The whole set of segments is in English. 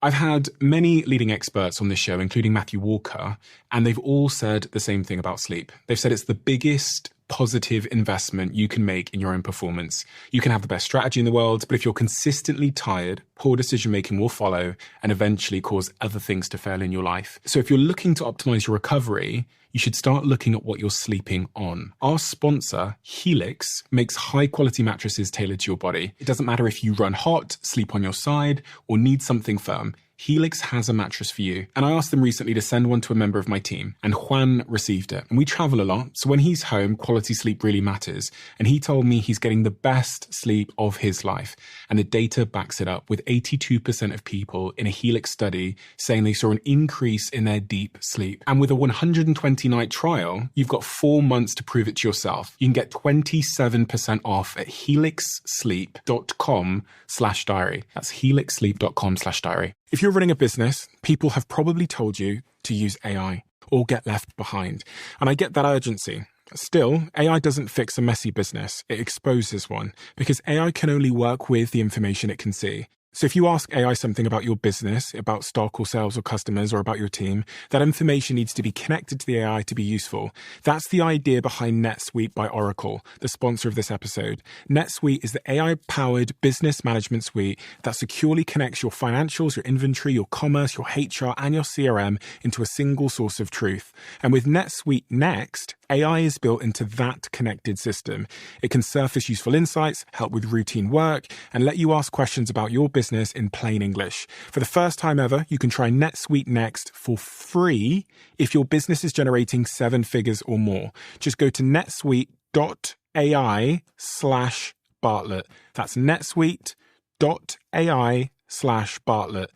I've had many leading experts on this show, including Matthew Walker, and they've all said the same thing about sleep. They've said it's the biggest positive investment you can make in your own performance. You can have the best strategy in the world, but if you're consistently tired, poor decision-making will follow and eventually cause other things to fail in your life. So if you're looking to optimize your recovery, you should start looking at what you're sleeping on. Our sponsor, Helix, makes high-quality mattresses tailored to your body. It doesn't matter if you run hot, sleep on your side, or need something firm. Helix has a mattress for you. And I asked them recently to send one to a member of my team, and Juan received it. And we travel a lot, so when he's home, quality sleep really matters. And he told me he's getting the best sleep of his life. And the data backs it up, with 82% of people in a Helix study saying they saw an increase in their deep sleep. And with a 120-night trial, you've got 4 months to prove it to yourself. You can get 27% off at helixsleep.com/diary. That's helixsleep.com/diary. If you're running a business, people have probably told you to use AI or get left behind. And I get that urgency. Still, AI doesn't fix a messy business. It exposes one, because AI can only work with the information it can see. So if you ask AI something about your business, about stock or sales or customers or about your team, that information needs to be connected to the AI to be useful. That's the idea behind NetSuite by Oracle, the sponsor of this episode. NetSuite is the AI-powered business management suite that securely connects your financials, your inventory, your commerce, your HR, and your CRM into a single source of truth. And with NetSuite Next, AI is built into that connected system. It can surface useful insights, help with routine work, and let you ask questions about your business in plain English. For the first time ever, you can try NetSuite Next for free if your business is generating 7 figures or more. Just go to netsuite.ai/Bartlett. That's netsuite.ai/Bartlett.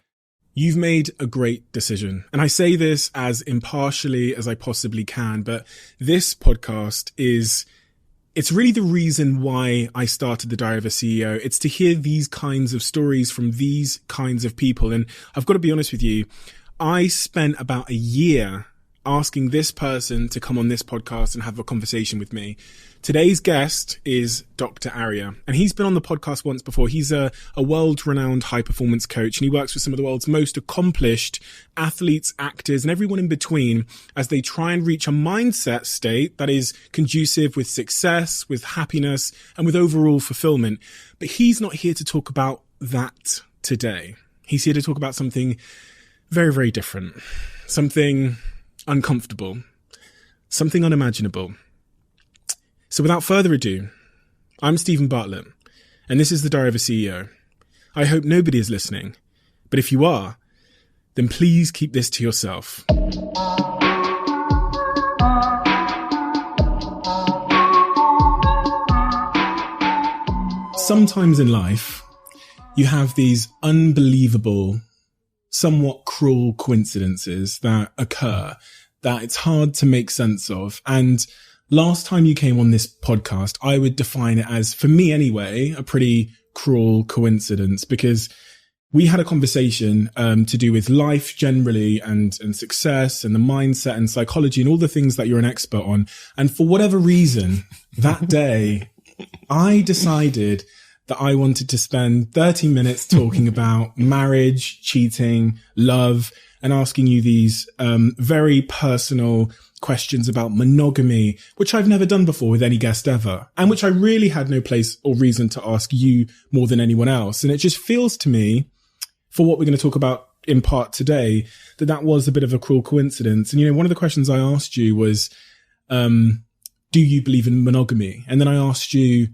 You've made a great decision. And I say this as impartially as I possibly can, but this podcast it's really the reason why I started the Diary of a CEO. It's to hear these kinds of stories from these kinds of people. And I've got to be honest with you, I spent about a year asking this person to come on this podcast and have a conversation with me. Today's guest is Dr. Aria, and he's been on the podcast once before. He's a world-renowned high-performance coach, and he works with some of the world's most accomplished athletes, actors, and everyone in between as they try and reach a mindset state that is conducive with success, with happiness, and with overall fulfillment. But he's not here to talk about that today. He's here to talk about something very, very different, something uncomfortable, something unimaginable. So without further ado, I'm Stephen Bartlett, and this is the Diary of a CEO. I hope nobody is listening, but if you are, then please keep this to yourself. Sometimes in life, you have these unbelievable, somewhat cruel coincidences that occur that it's hard to make sense of. And last time you came on this podcast, I would define it as, for me anyway, a pretty cruel coincidence, because we had a conversation to do with life generally and success and the mindset and psychology and all the things that you're an expert on. And for whatever reason, that day, I decided that I wanted to spend 30 minutes talking about marriage, cheating, love, and asking you these very personal questions about monogamy, which I've never done before with any guest ever, and which I really had no place or reason to ask you more than anyone else. And it just feels to me, for what we're going to talk about in part today, that was a bit of a cruel coincidence. And, you know, one of the questions I asked you was, do you believe in monogamy? And then I asked you,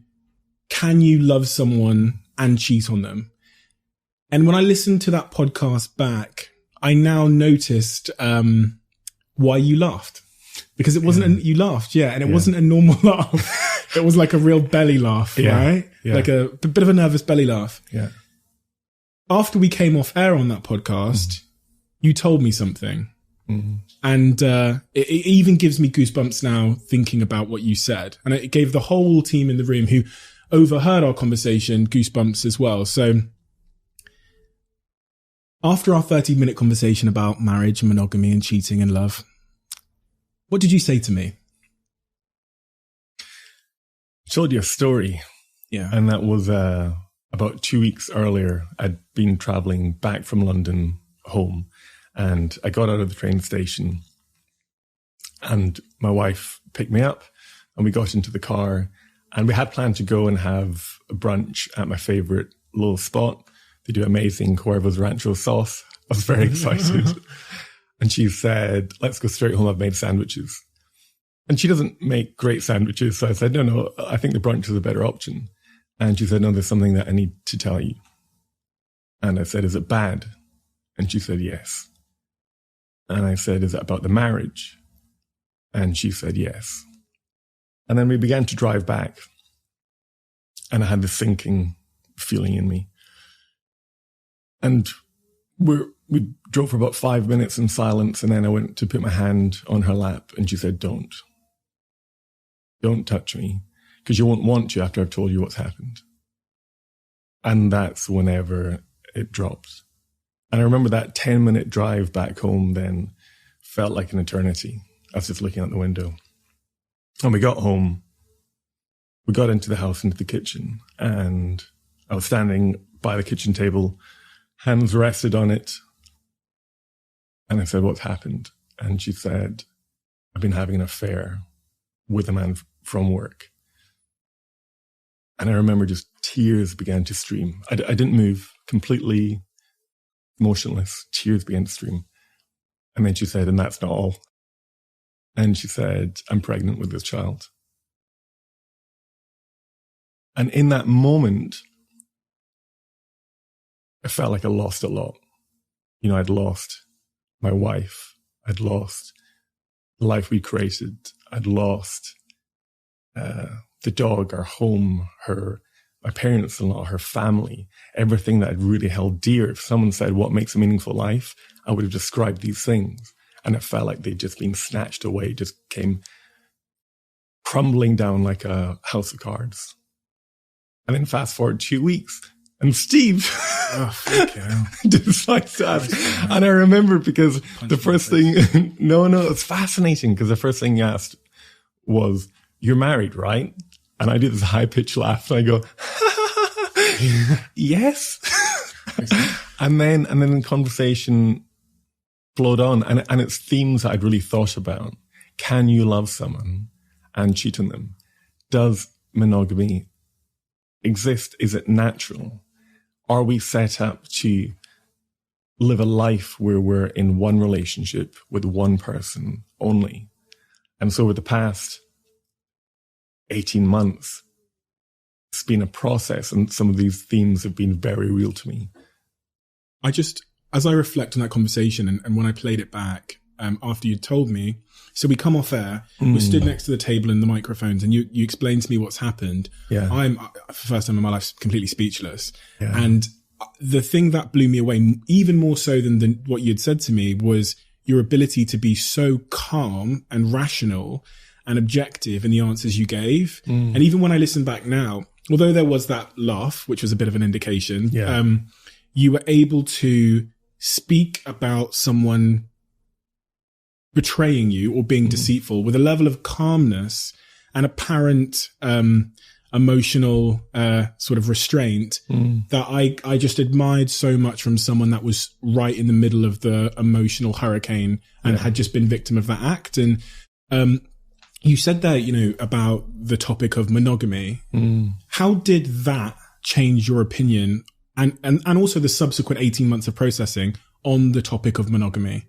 can you love someone and cheat on them? And when I listened to that podcast back, I now noticed why you laughed. Because it wasn't, you laughed, and it wasn't a normal laugh. It was like a real belly laugh, right? Yeah. Like a bit of a nervous belly laugh. Yeah. After we came off air on that podcast, you told me something. Mm-hmm. And it even gives me goosebumps now thinking about what you said. And it gave the whole team in the room who overheard our conversation goosebumps as well. So after our 30-minute conversation about marriage, monogamy, and cheating and love, what did you say to me? Told you a story. Yeah. And that was about 2 weeks earlier, I'd been traveling back from London home, and I got out of the train station, and my wife picked me up, and we got into the car, and we had planned to go and have a brunch at my favorite little spot. They do amazing Cuervo's Rancho sauce. I was very excited. And she said, let's go straight home. I've made sandwiches. And she doesn't make great sandwiches. So I said, no, I think the brunch is a better option. And she said, no, there's something that I need to tell you. And I said, is it bad? And she said, yes. And I said, is it about the marriage? And she said, yes. And then we began to drive back. And I had this sinking feeling in me. And we drove for about 5 minutes in silence, and then I went to put my hand on her lap, and she said, don't touch me, because you won't want to after I've told you what's happened. And that's whenever it dropped. And I remember that 10-minute drive back home then felt like an eternity. I was just looking out the window. And we got home, we got into the house, into the kitchen, and I was standing by the kitchen table, hands rested on it. And I said, what's happened? And she said, I've been having an affair with a man from work. And I remember just tears began to stream. I didn't move, completely motionless. Tears began to stream. And then she said, and that's not all. And she said, I'm pregnant with this child. And in that moment, I felt like I lost a lot. You know, I'd lost my wife. I'd lost the life we created. I'd lost the dog, our home, my parents-in-law, her family, everything that I'd really held dear. If someone said, what makes a meaningful life? I would have described these things. And it felt like they'd just been snatched away, just came crumbling down like a house of cards. And then fast forward 2 weeks, and Steve decides to ask. And I remember because the first thing, no, it's fascinating because the first thing he asked was, you're married, right? And I do this high-pitched laugh and I go, yes. and then the conversation flowed on, and it's themes that I'd really thought about. Can you love someone and cheat on them? Does monogamy exist? Is it natural? Are we set up to live a life where we're in one relationship with one person only? And so over the past 18 months, it's been a process, and some of these themes have been very real to me. As I reflect on that conversation and when I played it back after you told me, so we come off air, we stood next to the table and the microphones, and you explained to me what's happened. Yeah. I'm, for the first time in my life, completely speechless. Yeah. And the thing that blew me away, even more so than what you'd said to me, was your ability to be so calm and rational and objective in the answers you gave. And even when I listen back now, although there was that laugh, which was a bit of an indication, you were able to speak about someone betraying you or being deceitful with a level of calmness and apparent emotional sort of restraint that I just admired so much from someone that was right in the middle of the emotional hurricane and had just been victim of that act. And you said there, you know, about the topic of monogamy. How did that change your opinion and also the subsequent 18 months of processing on the topic of monogamy?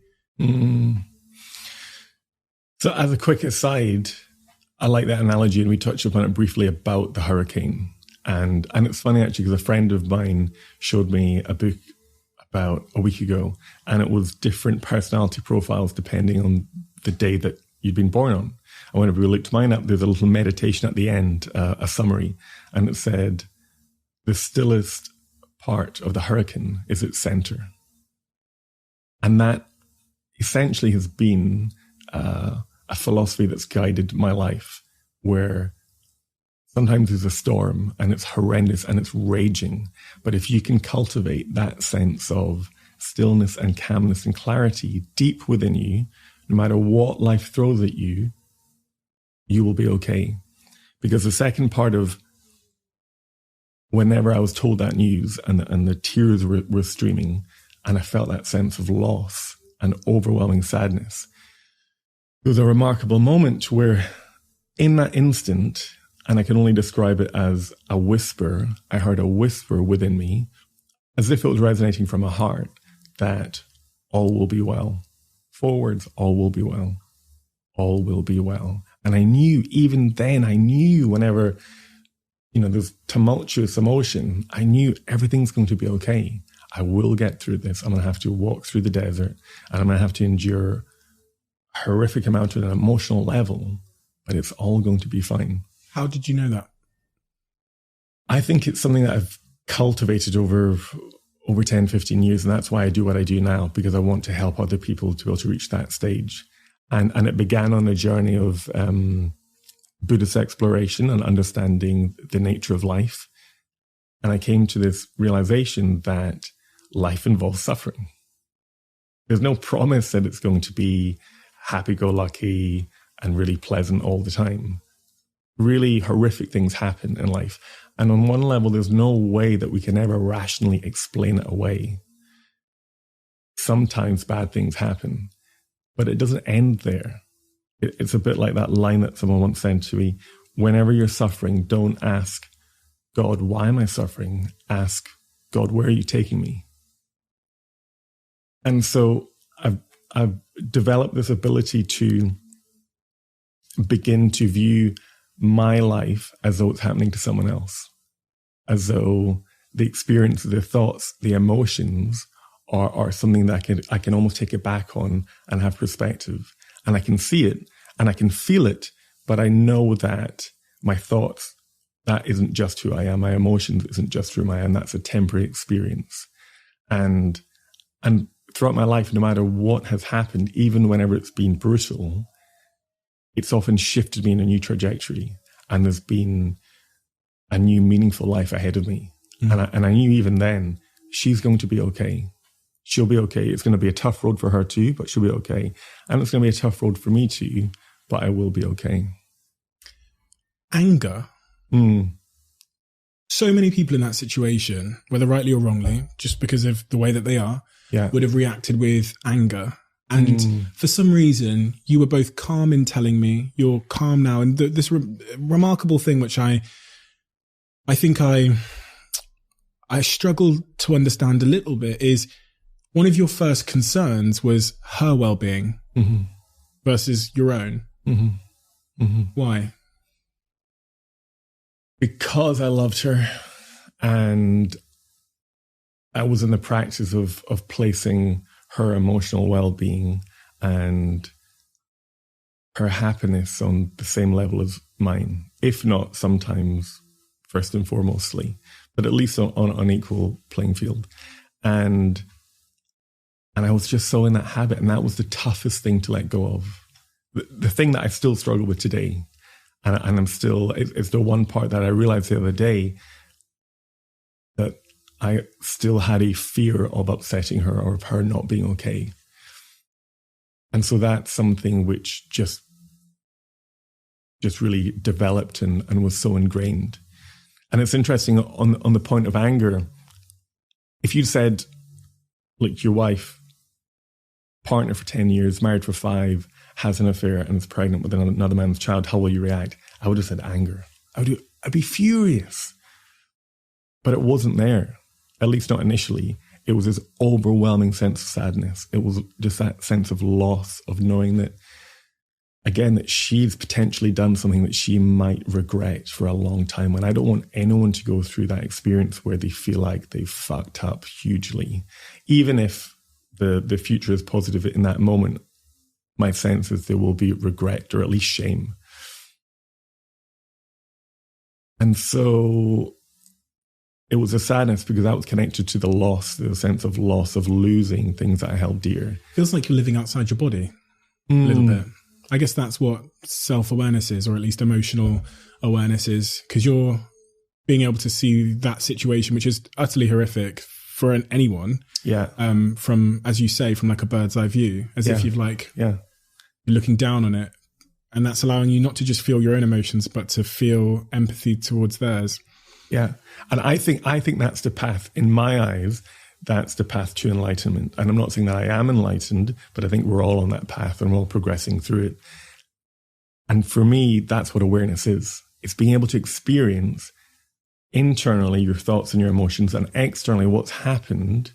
So as a quick aside, I like that analogy, and we touched upon it briefly about the hurricane. And it's funny actually, because a friend of mine showed me a book about a week ago, and it was different personality profiles depending on the day that you'd been born on. And whenever we looked mine up, there's a little meditation at the end, a summary, and it said, the stillest part of the hurricane is its center. And that essentially has been a philosophy that's guided my life, where sometimes there's a storm and it's horrendous and it's raging. But if you can cultivate that sense of stillness and calmness and clarity deep within you, no matter what life throws at you, you will be okay. Because the second part of whenever I was told that news and the tears were streaming and I felt that sense of loss and overwhelming sadness, there was a remarkable moment where in that instant, and I can only describe it as a whisper, I heard a whisper within me, as if it was resonating from a heart, that all will be well. Forwards, all will be well. All will be well. And I knew, even then, whenever, there's tumultuous emotion, I knew everything's going to be okay. I will get through this. I'm going to have to walk through the desert and I'm going to have to endure a horrific amount at an emotional level, but it's all going to be fine. How did you know that? I think it's something that I've cultivated over 10, 15 years. And that's why I do what I do now, because I want to help other people to be able to reach that stage. And it began on a journey of Buddhist exploration and understanding the nature of life. And I came to this realization that life involves suffering. There's no promise that it's going to be happy-go-lucky and really pleasant all the time. Really horrific things happen in life. And on one level, there's no way that we can ever rationally explain it away. Sometimes bad things happen, but it doesn't end there. It's a bit like that line that someone once said to me: whenever you're suffering, don't ask God, why am I suffering? Ask God, where are you taking me? And so I've developed this ability to begin to view my life as though it's happening to someone else, as though the experience, the thoughts, the emotions are something that I can almost take it back on and have perspective. And I can see it and I can feel it, but I know that my thoughts, that isn't just who I am. My emotions isn't just who I am. That's a temporary experience. And throughout my life, no matter what has happened, even whenever it's been brutal, it's often shifted me in a new trajectory, and there's been a new meaningful life ahead of me. And I knew even then, she's going to be okay. She'll be okay. It's going to be a tough road for her too, but she'll be okay. And it's going to be a tough road for me too, but I will be okay. Anger. So many people in that situation, whether rightly or wrongly, just because of the way that they are, would have reacted with anger. And for some reason, you were both calm in telling me you're calm now. And this remarkable thing, which I think I struggle to understand a little bit, is one of your first concerns was her well-being versus your own. Why? Because I loved her, and I was in the practice of placing her emotional well-being and her happiness on the same level as mine, if not sometimes first and foremostly, but at least on an equal playing field. And I was just so in that habit, and that was the toughest thing to let go of. The thing that I still struggle with today, and I'm still, it's the one part that I realized the other day, that I still had a fear of upsetting her or of her not being okay. And so that's something which just really developed and was so ingrained. And it's interesting on the point of anger, if you said, look, your wife, partner for 10 years, married for 5, has an affair and is pregnant with another man's child, how will you react? I would have said anger. I'd be furious. But it wasn't there, at least not initially. It was this overwhelming sense of sadness. It was just that sense of loss, of knowing that, again, that she's potentially done something that she might regret for a long time. And I don't want anyone to go through that experience where they feel like they've fucked up hugely. Even if the future is positive in that moment, my sense is there will be regret or at least shame. And so it was a sadness because that was connected to the loss, the sense of loss, of losing things that I held dear. Feels like you're living outside your body a little bit. I guess that's what self-awareness is, or at least emotional awareness is, because you're being able to see that situation, which is utterly horrific for anyone. Yeah. From, as you say, from like a bird's eye view, as if you've you're looking down on it. And that's allowing you not to just feel your own emotions, but to feel empathy towards theirs. Yeah. And I think that's the path, in my eyes, that's the path to enlightenment. And I'm not saying that I am enlightened, but I think we're all on that path and we're all progressing through it. And for me, that's what awareness is. It's being able to experience internally your thoughts and your emotions, and externally what's happened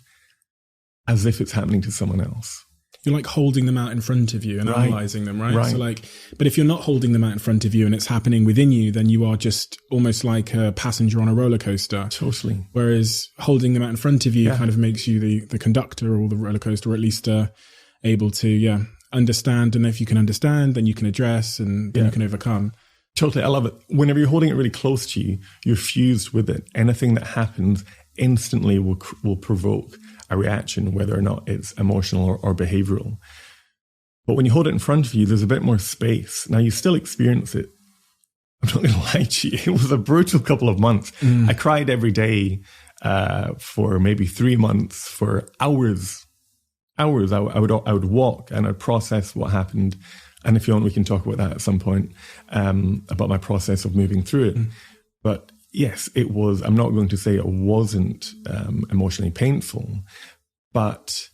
as if it's happening to someone else. You're like holding them out in front of you and analyzing them, right? So like, but if you're not holding them out in front of you and it's happening within you, then you are just almost like a passenger on a roller coaster. Totally. Whereas holding them out in front of you kind of makes you the conductor or the roller coaster, or at least able to, understand. And if you can understand, then you can address and then you can overcome. Totally. I love it. Whenever you're holding it really close to you, you're fused with it. Anything that happens instantly will provoke a reaction, whether or not it's emotional or behavioral. But when you hold it in front of you, there's a bit more space. Now, you still experience it. I'm not going to lie to you. It was a brutal couple of months. I cried every day for maybe 3 months, for hours. I would walk and I'd process what happened. And if you want, we can talk about that at some point, about my process of moving through it. But yes, it was, I'm not going to say it wasn't emotionally painful, but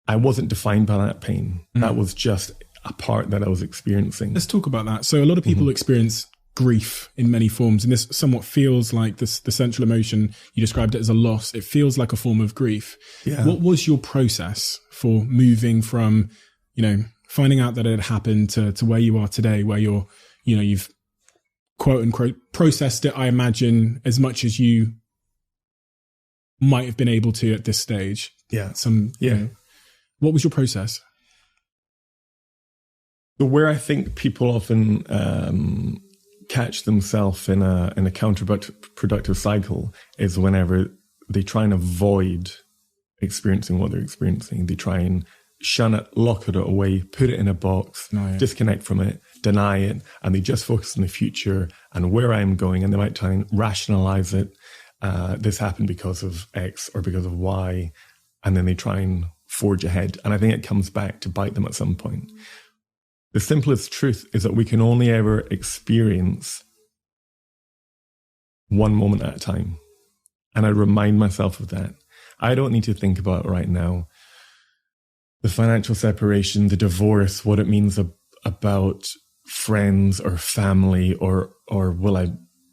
I wasn't defined by that pain. That was just a part that I was experiencing. Let's talk about that. So a lot of people experience grief in many forms, and this somewhat feels like the central emotion. You described it as a loss. It feels like a form of grief. Yeah. What was your process for moving from, finding out that it had happened to where you are today, where you've quote unquote processed it, I imagine, as much as you might have been able to at this stage? What was your process? Where I think people often catch themselves in a counterproductive cycle is whenever they try and avoid experiencing what they're experiencing. They try and shun it, lock it away, put it in a box, disconnect from it, deny it, and they just focus on the future and where I'm going, and they might try and rationalize it. This happened because of X or because of Y, and then they try and forge ahead. And I think it comes back to bite them at some point. The simplest truth is that we can only ever experience one moment at a time. And I remind myself of that. I don't need to think about right now the financial separation, the divorce, what it means about friends or family, or will I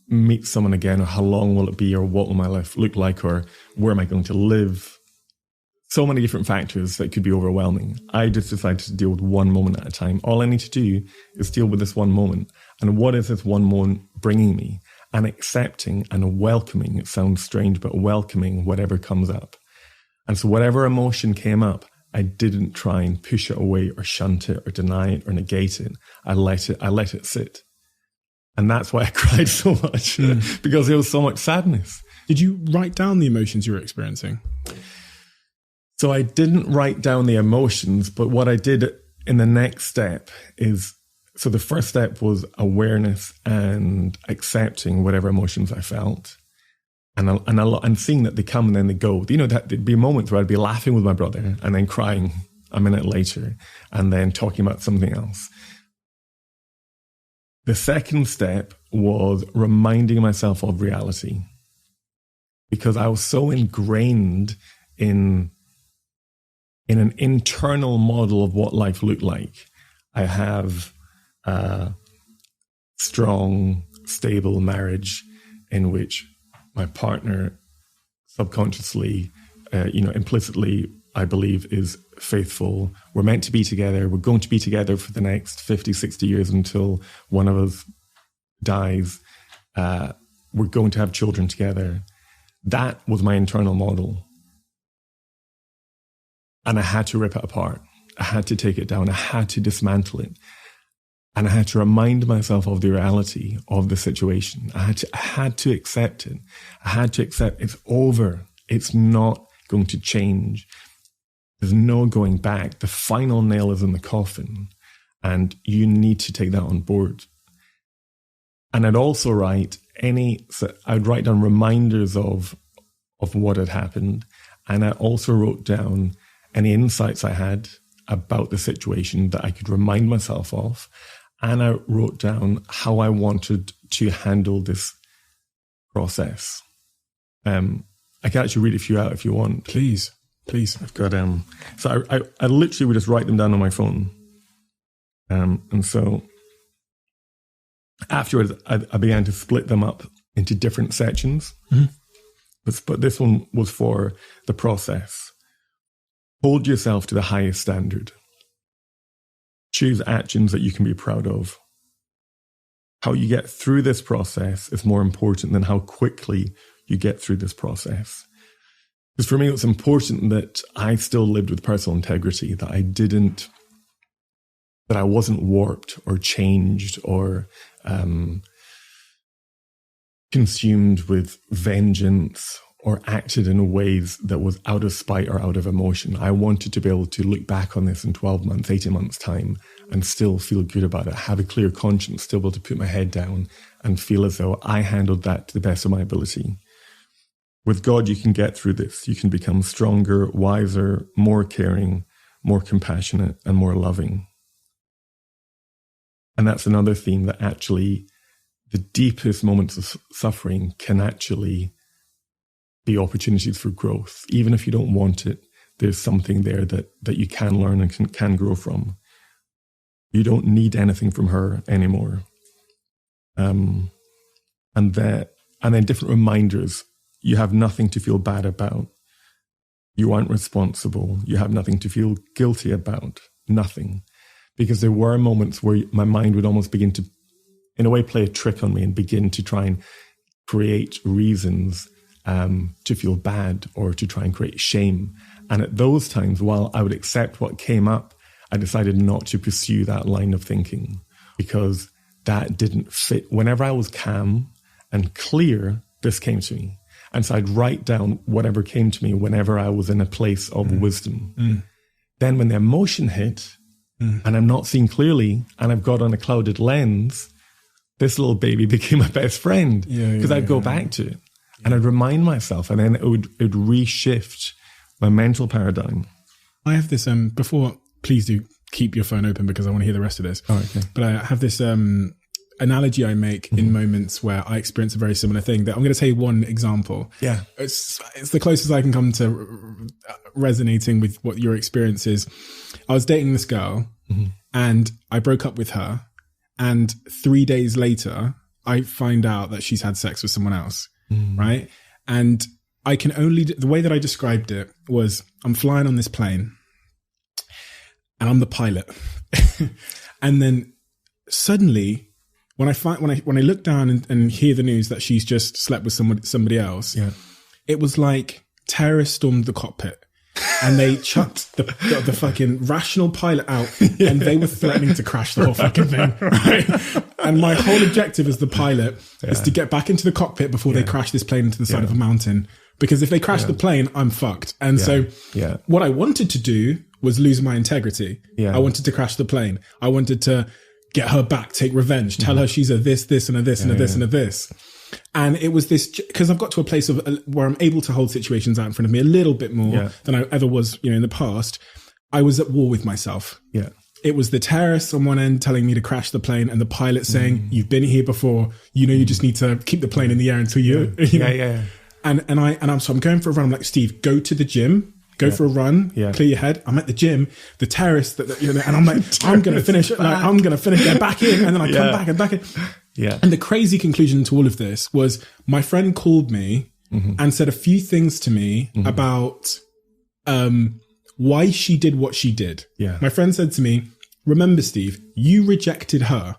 meet someone again, or how long will it be, or what will my life look like, or where am I going to live? So many different factors that could be overwhelming. I just decided to deal with one moment at a time. All I need to do is deal with this one moment. And what is this one moment bringing me? And accepting and welcoming, it sounds strange, but welcoming whatever comes up. And so whatever emotion came up, I didn't try and push it away or shunt it or deny it or negate it. I let it sit. And that's why I cried so much, because there was so much sadness. Did you write down the emotions you were experiencing? So I didn't write down the emotions, but what I did in the next step is, so the first step was awareness and accepting whatever emotions I felt. And seeing that they come and then they go. That there'd be moments where I'd be laughing with my brother and then crying a minute later and then talking about something else. The second step was reminding myself of reality, because I was so ingrained in an internal model of what life looked like. I have a strong, stable marriage in which my partner subconsciously, implicitly, I believe, is faithful. We're meant to be together. We're going to be together for the next 50, 60 years until one of us dies. We're going to have children together. That was my internal model. And I had to rip it apart. I had to take it down. I had to dismantle it. And I had to remind myself of the reality of the situation. I had to accept it. I had to accept it's over. It's not going to change. There's no going back. The final nail is in the coffin, and you need to take that on board. And I'd also write down reminders of what had happened. And I also wrote down any insights I had about the situation that I could remind myself of. And I wrote down how I wanted to handle this process. I can actually read a few out if you want. Please. I've got, so I literally would just write them down on my phone. And so afterwards, I began to split them up into different sections. Mm-hmm. But this one was for the process. Hold yourself to the highest standard. Choose actions that you can be proud of. How you get through this process is more important than how quickly you get through this process. Because for me, it's important that I still lived with personal integrity, that I wasn't warped or changed or consumed with vengeance or acted in ways that was out of spite or out of emotion. I wanted to be able to look back on this in 12 months, 18 months time and still feel good about it, have a clear conscience, still be able to put my head down and feel as though I handled that to the best of my ability. With God, you can get through this. You can become stronger, wiser, more caring, more compassionate, and more loving. And that's another theme, that actually the deepest moments of suffering can actually be opportunities for growth. Even if you don't want it, there's something there that you can learn and can grow from. You don't need anything from her anymore. And then different reminders. You have nothing to feel bad about. You aren't responsible. You have nothing to feel guilty about. Nothing. Because there were moments where my mind would almost begin to, in a way, play a trick on me and begin to try and create reasons to feel bad or to try and create shame. And at those times, while I would accept what came up, I decided not to pursue that line of thinking because that didn't fit. Whenever I was calm and clear, this came to me. And so I'd write down whatever came to me whenever I was in a place of wisdom. Mm. Then when the emotion hit and I'm not seeing clearly and I've got on a clouded lens, this little baby became my best friend because I'd go back to it and I'd remind myself, and then it would reshift my mental paradigm. I have this, before, please do keep your phone open because I want to hear the rest of this. Oh, okay. But I have this analogy I make in moments where I experience a very similar thing. That I'm going to tell you one example. Yeah. It's the closest I can come to resonating with what your experience is. I was dating this girl and I broke up with her. And 3 days later, I find out that she's had sex with someone else. Right. And I can only, the way that I described it was, I'm flying on this plane and I'm the pilot. And then suddenly, when I look down and hear the news that she's just slept with somebody else, it was like terrorists stormed the cockpit and they chucked the fucking rational pilot out and they were threatening to crash the whole fucking thing. Right? And my whole objective as the pilot is to get back into the cockpit before they crash this plane into the side of a mountain. Because if they crash the plane, I'm fucked. And so what I wanted to do was lose my integrity. I wanted to crash the plane. I wanted to get her back, take revenge, tell her she's a this, and a this, and a this, and a this. And it was this, because I've got to a place of where I'm able to hold situations out in front of me a little bit more than I ever was, in the past. I was at war with myself. It was the terrorists on one end telling me to crash the plane and the pilot saying, you've been here before, you just need to keep the plane in the air until you know. And I'm going for a run. I'm like, Steve, go to the gym. Go for a run, clear your head. I'm at the gym, the terrorists, and I'm like, I'm going to finish, get back in. And then I come back and back in. And the crazy conclusion to all of this was my friend called me and said a few things to me about why she did what she did. My friend said to me, remember, Steve, you rejected her.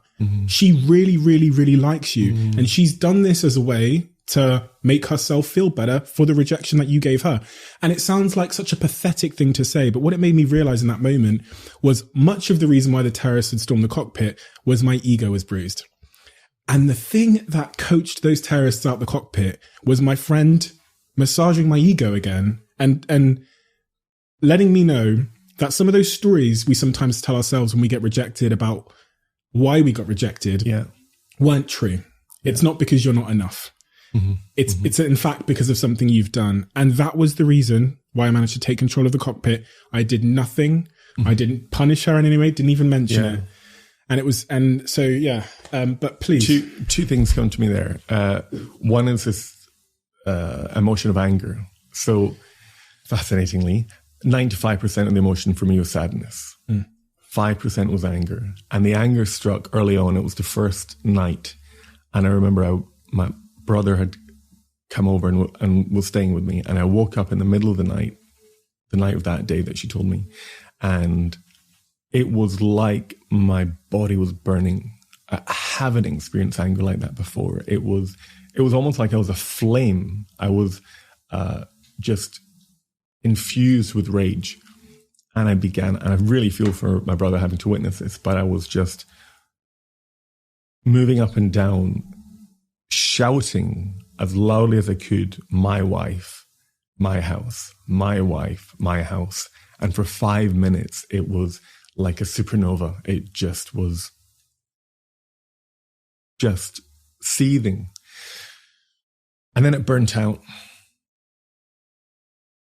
She really, really, really likes you. And she's done this as a way to make herself feel better for the rejection that you gave her. And it sounds like such a pathetic thing to say, but what it made me realize in that moment was much of the reason why the terrorists had stormed the cockpit was my ego was bruised. And the thing that coached those terrorists out the cockpit was my friend massaging my ego again and letting me know that some of those stories we sometimes tell ourselves when we get rejected about why we got rejected weren't true. It's not because you're not enough. It's in fact because of something you've done. And that was the reason why I managed to take control of the cockpit. I did nothing. I didn't punish her in any way, didn't even mention it. But please. Two things come to me there. One is this emotion of anger. So fascinatingly, 95% of the emotion for me was sadness. 5% was anger. And the anger struck early on. It was the first night. And I remember my brother had come over and was staying with me. And I woke up in the middle of the night of that day that she told me. And it was like my body was burning. I haven't experienced anger like that before. It was almost like I was a flame. I was just infused with rage. And I really feel for my brother having to witness this, but I was just moving up and down, shouting as loudly as I could, my wife, my house, my wife, my house. And for 5 minutes, it was like a supernova. It just was just seething. And then it burnt out.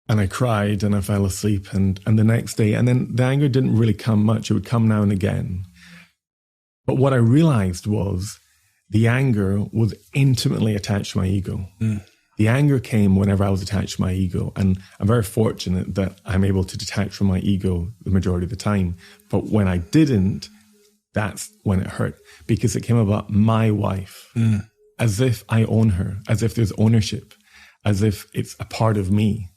And I cried and I fell asleep and the next day, and then the anger didn't really come much. It would come now and again. But what I realized was the anger was intimately attached to my ego. The anger came whenever I was attached to my ego. And I'm very fortunate that I'm able to detach from my ego the majority of the time. But when I didn't, that's when it hurt, because it came about my wife, as if I own her, as if there's ownership, as if it's a part of me.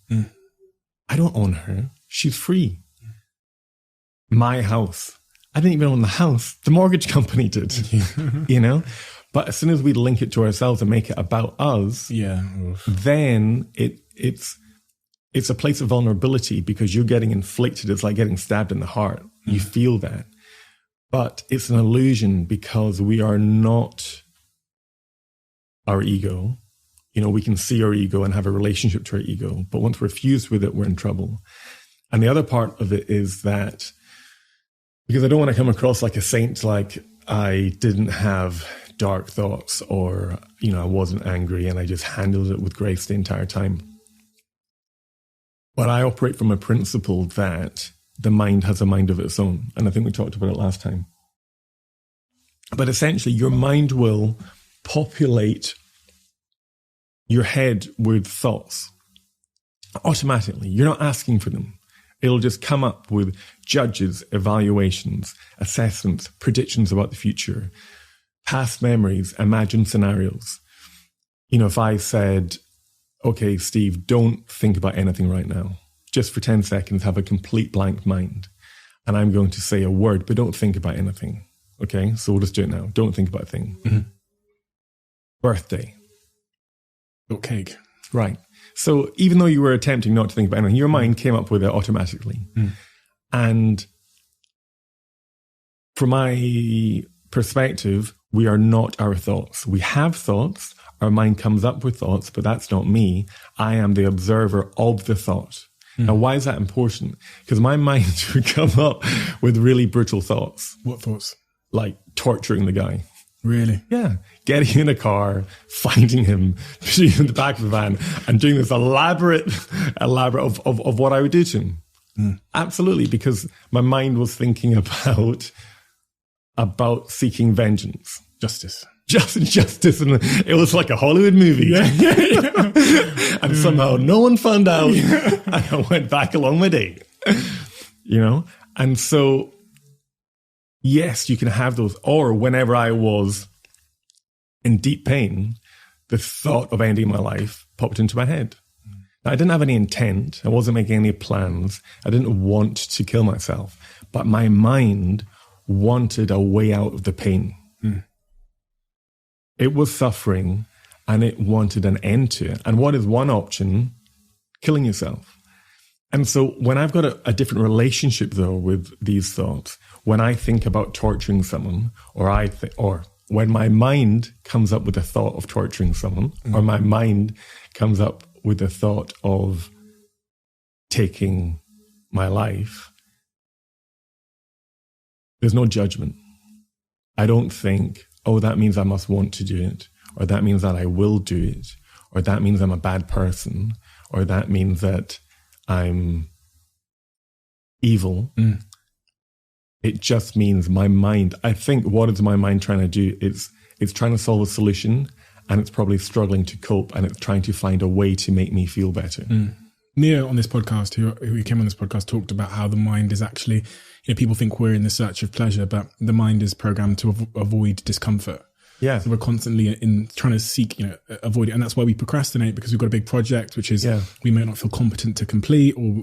I don't own her. She's free. My house. I didn't even own the house. The mortgage company did, But as soon as we link it to ourselves and make it about us, then it's a place of vulnerability, because you're getting inflicted. It's like getting stabbed in the heart. You feel that. But it's an illusion, because we are not our ego. We can see our ego and have a relationship to our ego, but once we're fused with it, we're in trouble. And the other part of it is that, because I don't want to come across like a saint, like I didn't have dark thoughts, or, I wasn't angry and I just handled it with grace the entire time. But I operate from a principle that the mind has a mind of its own. And I think we talked about it last time. But essentially, your mind will populate your head with thoughts automatically. You're not asking for them. It'll just come up with judges, evaluations, assessments, predictions about the future, past memories, imagined scenarios. If I said, okay, Steve, don't think about anything right now. Just for 10 seconds, have a complete blank mind. And I'm going to say a word, but don't think about anything. Okay, so we'll just do it now. Don't think about a thing. Birthday. Cake. Right. So even though you were attempting not to think about anything, your mind came up with it automatically. And from my perspective, we are not our thoughts. We have thoughts. Our mind comes up with thoughts, but that's not me. I am the observer of the thought. Now, why is that important? Because my mind would come up with really brutal thoughts. What thoughts? Like torturing the guy. Really? Yeah. Getting in a car, finding him, putting him in the back of the van, and doing this elaborate of what I would do to him. Absolutely. Because my mind was thinking about seeking vengeance. Justice. Justice. And it was like a Hollywood movie. And somehow no one found out. And I went back along my day. And so, yes, you can have those. Or whenever I was in deep pain, the thought of ending my life popped into my head. Now, I didn't have any intent. I wasn't making any plans. I didn't want to kill myself. But my mind wanted a way out of the pain. It was suffering and it wanted an end to it. And what is one option? Killing yourself. And so when I've got a different relationship, though, with these thoughts, when I think about torturing someone, or when my mind comes up with the thought of torturing someone, or my mind comes up with the thought of taking my life, there's no judgment. I don't think, oh, that means I must want to do it, or that means that I will do it, or that means I'm a bad person, or that means that I'm evil. It just means my mind, I think, what is my mind trying to do? It's trying to solve a solution, and it's probably struggling to cope, and it's trying to find a way to make me feel better. Neo on this podcast, who came on this podcast, talked about how the mind is actually, people think we're in the search of pleasure, but the mind is programmed to avoid discomfort. Yeah. So we're constantly in trying to seek, avoid it. And that's why we procrastinate, because we've got a big project, which is we may not feel competent to complete, or,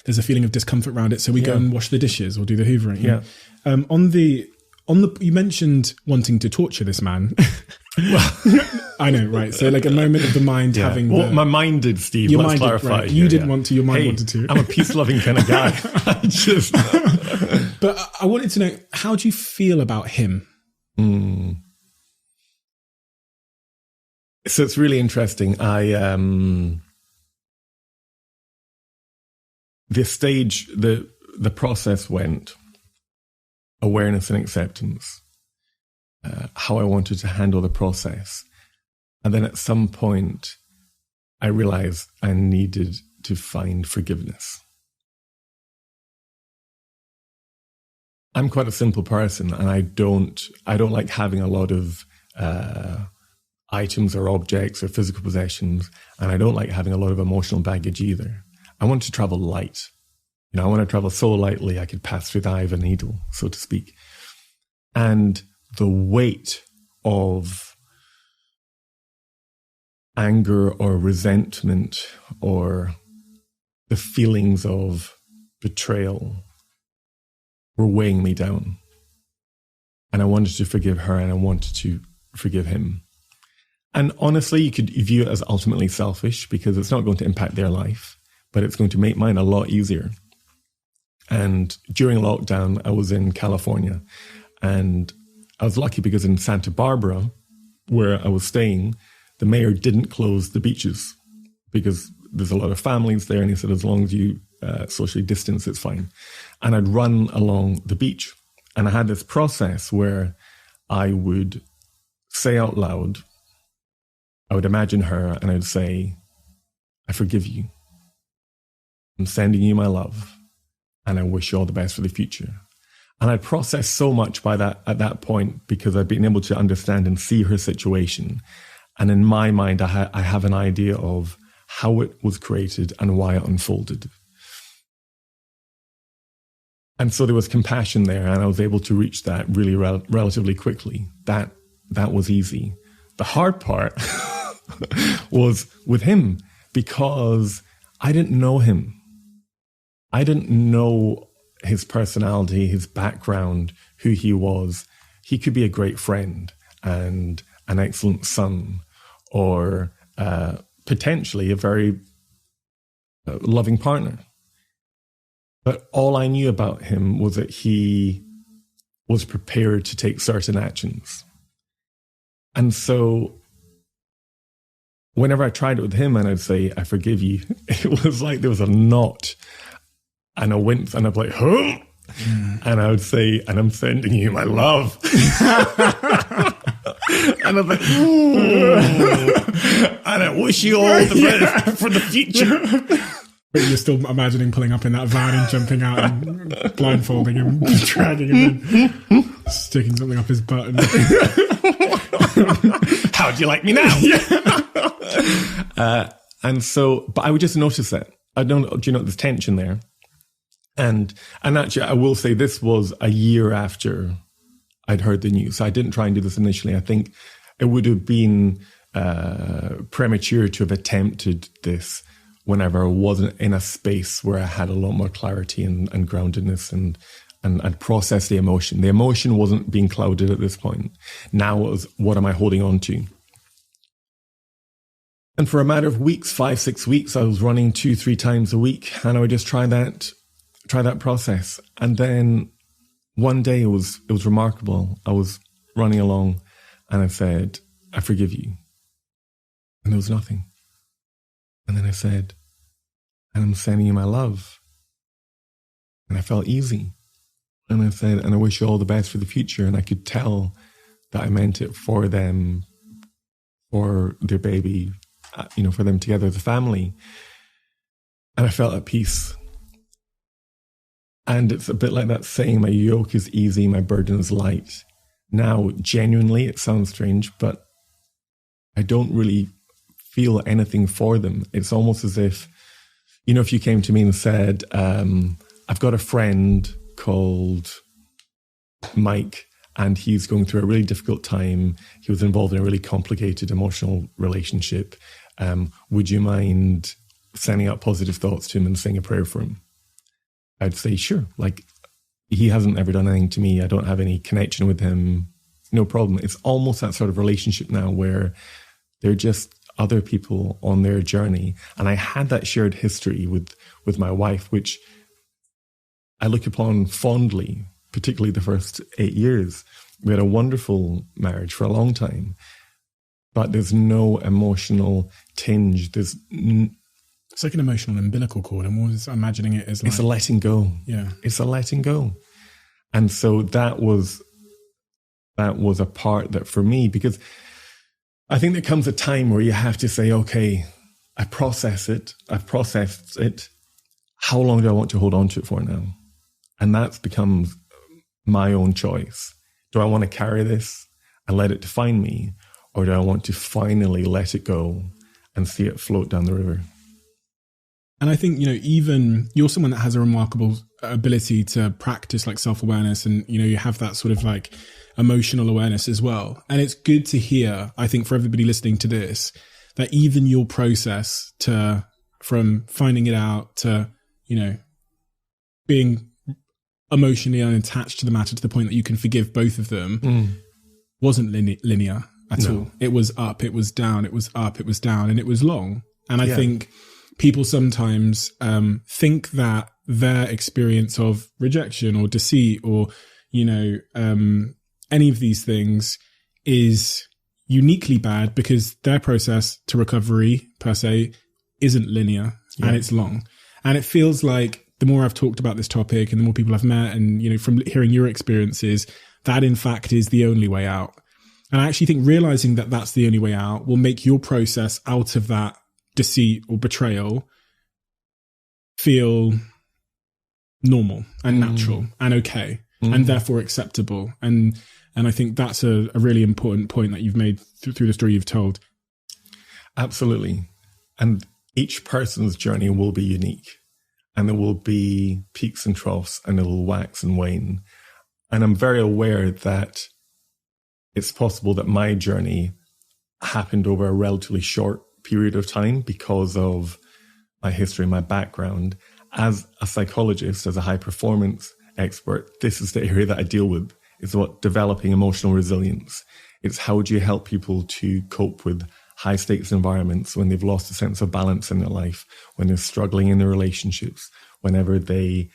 there's a feeling of discomfort around it. So we go and wash the dishes or do the hoovering. Yeah. You mentioned wanting to torture this man. Well, I know, right? So like a moment of the mind having. My mind did, Steve. Let's clarify. Right. You didn't want to. Your mind wanted to. I'm a peace-loving kind of guy. But I wanted to know, how do you feel about him? So it's really interesting. The process went awareness and acceptance, how I wanted to handle the process. And then at some point, I realized I needed to find forgiveness. I'm quite a simple person, and I don't like having a lot of items or objects or physical possessions, and I don't like having a lot of emotional baggage either. I want to travel light. I want to travel so lightly I could pass through the eye of a needle, so to speak. And the weight of anger or resentment or the feelings of betrayal were weighing me down. And I wanted to forgive her, and I wanted to forgive him. And honestly, you could view it as ultimately selfish, because it's not going to impact their life, but it's going to make mine a lot easier. And during lockdown, I was in California, and I was lucky because in Santa Barbara, where I was staying, the mayor didn't close the beaches because there's a lot of families there. And he said, as long as you socially distance, it's fine. And I'd run along the beach, and I had this process where I would say out loud, I would imagine her, and I'd say, I forgive you. I'm sending you my love, and I wish you all the best for the future. And I'd processed so much at that point, because I'd been able to understand and see her situation. And in my mind, I have an idea of how it was created and why it unfolded. And so there was compassion there, and I was able to reach that really relatively quickly. That was easy. The hard part was with him, because I didn't know him. I didn't know his personality, his background, who he was. He could be a great friend and an excellent son, or potentially a very loving partner. But all I knew about him was that he was prepared to take certain actions. And so whenever I tried it with him and I'd say, I forgive you, it was like there was a knot and a wince, and I'd be like, huh? And I would say, and I'm sending you my love. And I'm like, ooh. And I wish you all the best for the future. But you're still imagining pulling up in that van and jumping out and blindfolding him, dragging him in, sticking something up his butt. How do you like me now? And so, but I would just notice that. There's tension there. And actually, I will say this was a year after I'd heard the news. So I didn't try and do this initially. I think it would have been premature to have attempted this whenever I wasn't in a space where I had a lot more clarity and groundedness and I'd processed the emotion. The emotion wasn't being clouded at this point. Now it was, what am I holding on to? And for a matter of weeks, 5-6 weeks, I was running 2-3 times a week, and I would just try that process. And then one day it was remarkable. I was running along and I said, I forgive you. And there was nothing. And then I said, and I'm sending you my love. And I felt easy. And I said, and I wish you all the best for the future. And I could tell that I meant it for them, for their baby, for them together as a family. And I felt at peace. And it's a bit like that saying, my yoke is easy, my burden is light. Now, genuinely, it sounds strange, but I don't really feel anything for them. It's almost as if, if you came to me and said, I've got a friend called Mike, and he's going through a really difficult time. He was involved in a really complicated emotional relationship. Would you mind sending out positive thoughts to him and saying a prayer for him? I'd say, sure. Like, he hasn't ever done anything to me. I don't have any connection with him. No problem. It's almost that sort of relationship now where they're just other people on their journey. And I had that shared history with my wife, which I look upon fondly, particularly the first 8 years. We had a wonderful marriage for a long time, but there's no emotional tinge. It's like an emotional umbilical cord. I'm always imagining it as like... It's a letting go. Yeah. It's a letting go. And so that was a part that for me, because I think there comes a time where you have to say, okay, I've processed it. How long do I want to hold on to it for now? And that becomes my own choice. Do I want to carry this and let it define me? Or do I want to finally let it go and see it float down the river? And I think, even you're someone that has a remarkable ability to practice like self-awareness, and, you have that sort of like emotional awareness as well. And it's good to hear, I think, for everybody listening to this, that even your process from finding it out to, being emotionally unattached to the matter to the point that you can forgive both of them wasn't linear at all. It was up, it was down, it was up, it was down, and it was long. And I think people sometimes think that their experience of rejection or deceit or, any of these things is uniquely bad because their process to recovery per se isn't linear and it's long. And it feels like the more I've talked about this topic and the more people I've met and, from hearing your experiences, that in fact is the only way out. And I actually think realizing that that's the only way out will make your process out of that deceit or betrayal feel normal and natural and okay and therefore acceptable. And I think that's a really important point that you've made through the story you've told. Absolutely. And each person's journey will be unique, and there will be peaks and troughs, and it will wax and wane. And I'm very aware that it's possible that my journey happened over a relatively short period of time because of my history, my background. As a psychologist, as a high performance expert, this is the area that I deal with. It's about developing emotional resilience. It's how do you help people to cope with high stakes environments when they've lost a sense of balance in their life, when they're struggling in their relationships, whenever they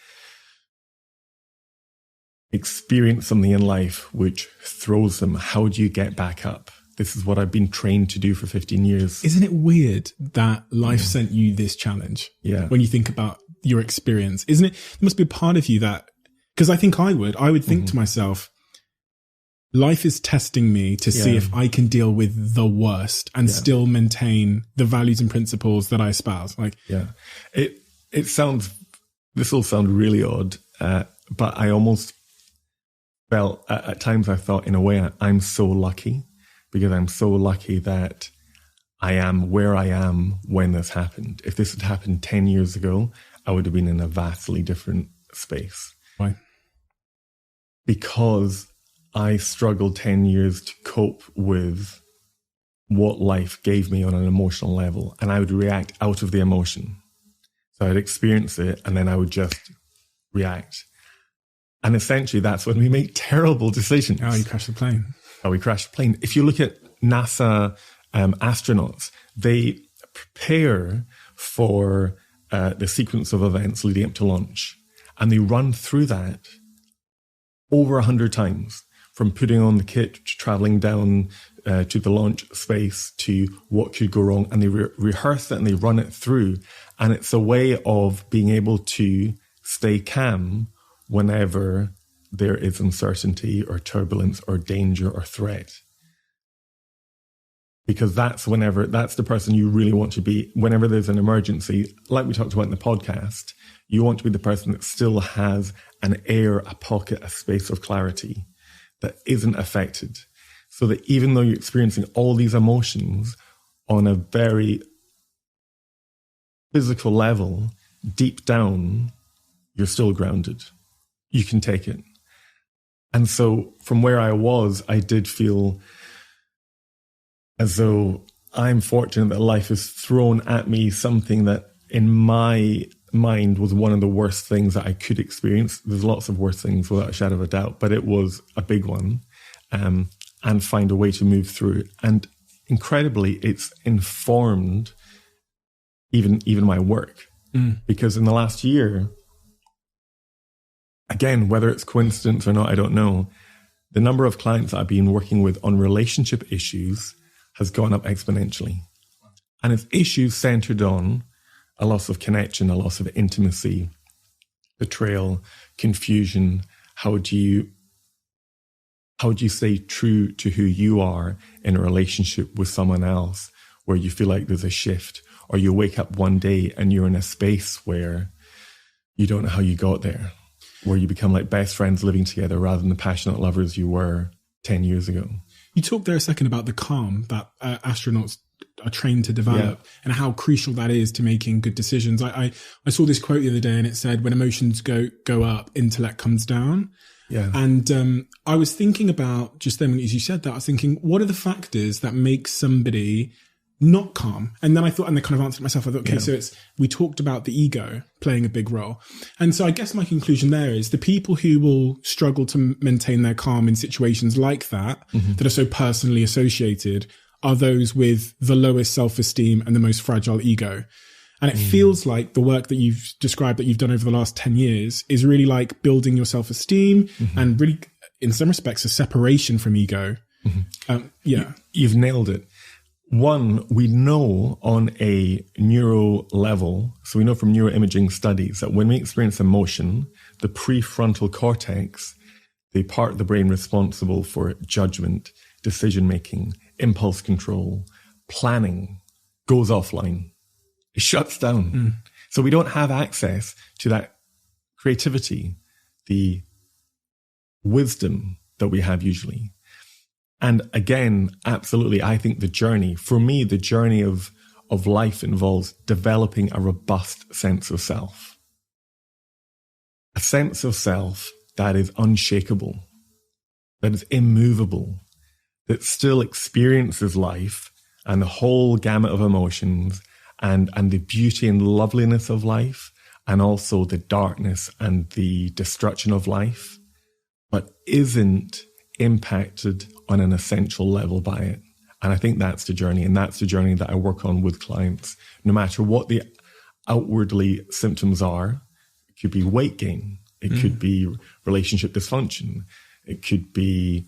experience something in life which throws them. How do you get back up? This is what I've been trained to do for 15 years. Isn't it weird that life sent you this challenge? Yeah. When you think about your experience, isn't it? There must be a part of you that, because I think I would think to myself, life is testing me to see if I can deal with the worst and still maintain the values and principles that I espouse. This will sound really odd, but I almost felt at times I thought in a way I'm so lucky, because I'm so lucky that I am where I am when this happened. If this had happened 10 years ago, I would have been in a vastly different space. Why? Because I struggled 10 years to cope with what life gave me on an emotional level, and I would react out of the emotion. So I'd experience it and then I would just react. And essentially that's when we make terrible decisions. Oh, you crash the plane. We crashed the plane. If you look at NASA astronauts, they prepare for the sequence of events leading up to launch, and they run through that over 100 times, from putting on the kit to traveling down to the launch space to what could go wrong, and they rehearse it and they run it through. And it's a way of being able to stay calm whenever there is uncertainty or turbulence or danger or threat. Because that's the person you really want to be. Whenever there's an emergency, like we talked about in the podcast, you want to be the person that still has an air, a pocket, a space of clarity that isn't affected. So that even though you're experiencing all these emotions on a very physical level, deep down, you're still grounded. You can take it. And so from where I was, I did feel as though I'm fortunate that life has thrown at me something that in my mind was one of the worst things that I could experience. There's lots of worse things without a shadow of a doubt, but it was a big one, and find a way to move through it. And incredibly, it's informed even my work. Because in the last year, again, whether it's coincidence or not, I don't know, the number of clients that I've been working with on relationship issues has gone up exponentially. And it's issues centered on a loss of connection, a loss of intimacy, betrayal, confusion. How do you stay true to who you are in a relationship with someone else where you feel like there's a shift, or you wake up one day and you're in a space where you don't know how you got there, where you become like best friends living together rather than the passionate lovers you were 10 years ago. You talked there a second about the calm that astronauts are trained to develop, and how crucial that is to making good decisions. I saw this quote the other day, and it said, when emotions go up, intellect comes down. Yeah. And I was thinking about, just then as you said that, I was thinking, what are the factors that make somebody not calm? And then I thought, and I kind of answered myself, I thought, okay, so we talked about the ego playing a big role. And so I guess my conclusion there is the people who will struggle to maintain their calm in situations like that, that are so personally associated, are those with the lowest self-esteem and the most fragile ego. And it feels like the work that you've described that you've done over the last 10 years is really like building your self-esteem and really, in some respects, a separation from ego. You've nailed it. One, we know on a neuro level, so we know from neuroimaging studies that when we experience emotion, the prefrontal cortex, the part of the brain responsible for judgment, decision-making, impulse control, planning, goes offline. It shuts down. So we don't have access to that creativity, the wisdom that we have usually. And again, absolutely, I think the journey of life involves developing a robust sense of self. A sense of self that is unshakable, that is immovable, that still experiences life and the whole gamut of emotions and the beauty and loveliness of life, and also the darkness and the destruction of life, but isn't impacted on an essential level by it. And I think that's the journey, and that's the journey that I work on with clients. No matter what the outwardly symptoms are, it could be weight gain, it could be relationship dysfunction, it could be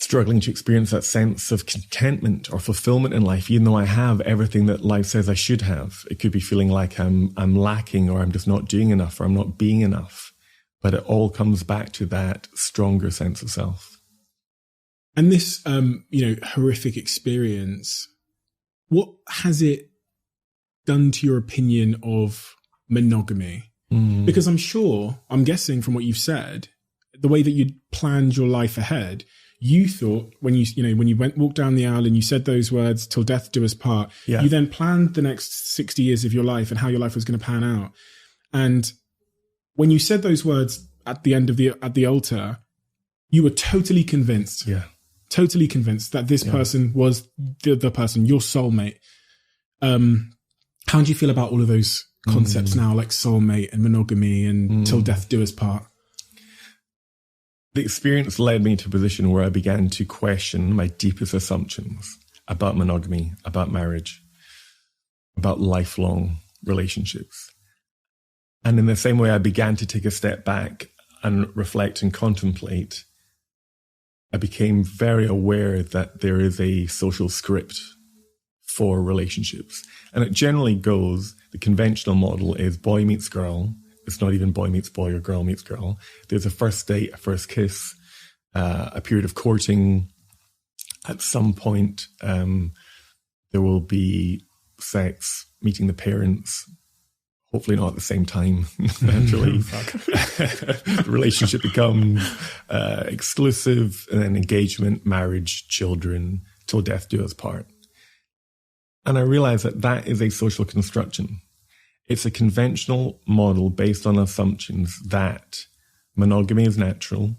struggling to experience that sense of contentment or fulfillment in life, even though I have everything that life says I should have. It could be feeling like I'm lacking, or I'm just not doing enough, or I'm not being enough. But it all comes back to that stronger sense of self. And this, horrific experience, what has it done to your opinion of monogamy? Because I'm guessing from what you've said, the way that you planned your life ahead, you thought when you walked down the aisle and you said those words, "Till death do us part," you then planned the next 60 years of your life and how your life was going to pan out. And when you said those words at the end of at the altar, you were totally convinced that this person was the person, your soulmate. How do you feel about all of those concepts now, like soulmate and monogamy and till death do us part? The experience led me to a position where I began to question my deepest assumptions about monogamy, about marriage, about lifelong relationships. And in the same way I began to take a step back and reflect and contemplate, I became very aware that there is a social script for relationships. And it generally goes, the conventional model is boy meets girl. It's not even boy meets boy or girl meets girl. There's a first date, a first kiss, a period of courting, At some point, there will be sex, meeting the parents, hopefully not at the same time, naturally. The relationship becomes exclusive, and then engagement, marriage, children, till death do us part. And I realize that that is a social construction. It's a conventional model based on assumptions that monogamy is natural,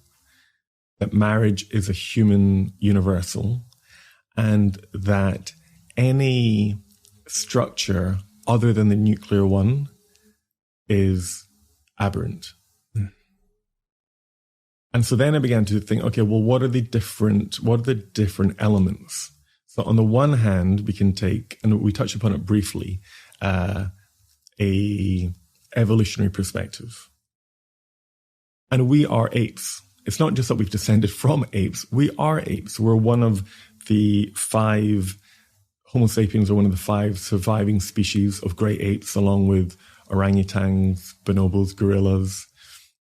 that marriage is a human universal, and that any structure other than the nuclear one is aberrant. And so then I began to think, okay, well, what are the different elements? So on the one hand, we can take, and we touched upon it briefly, a evolutionary perspective. And we are apes. It's not just that we've descended from apes. We are apes. We're one of the 5, Homo sapiens are one of the 5 surviving species of great apes, along with orangutans, bonobos, gorillas,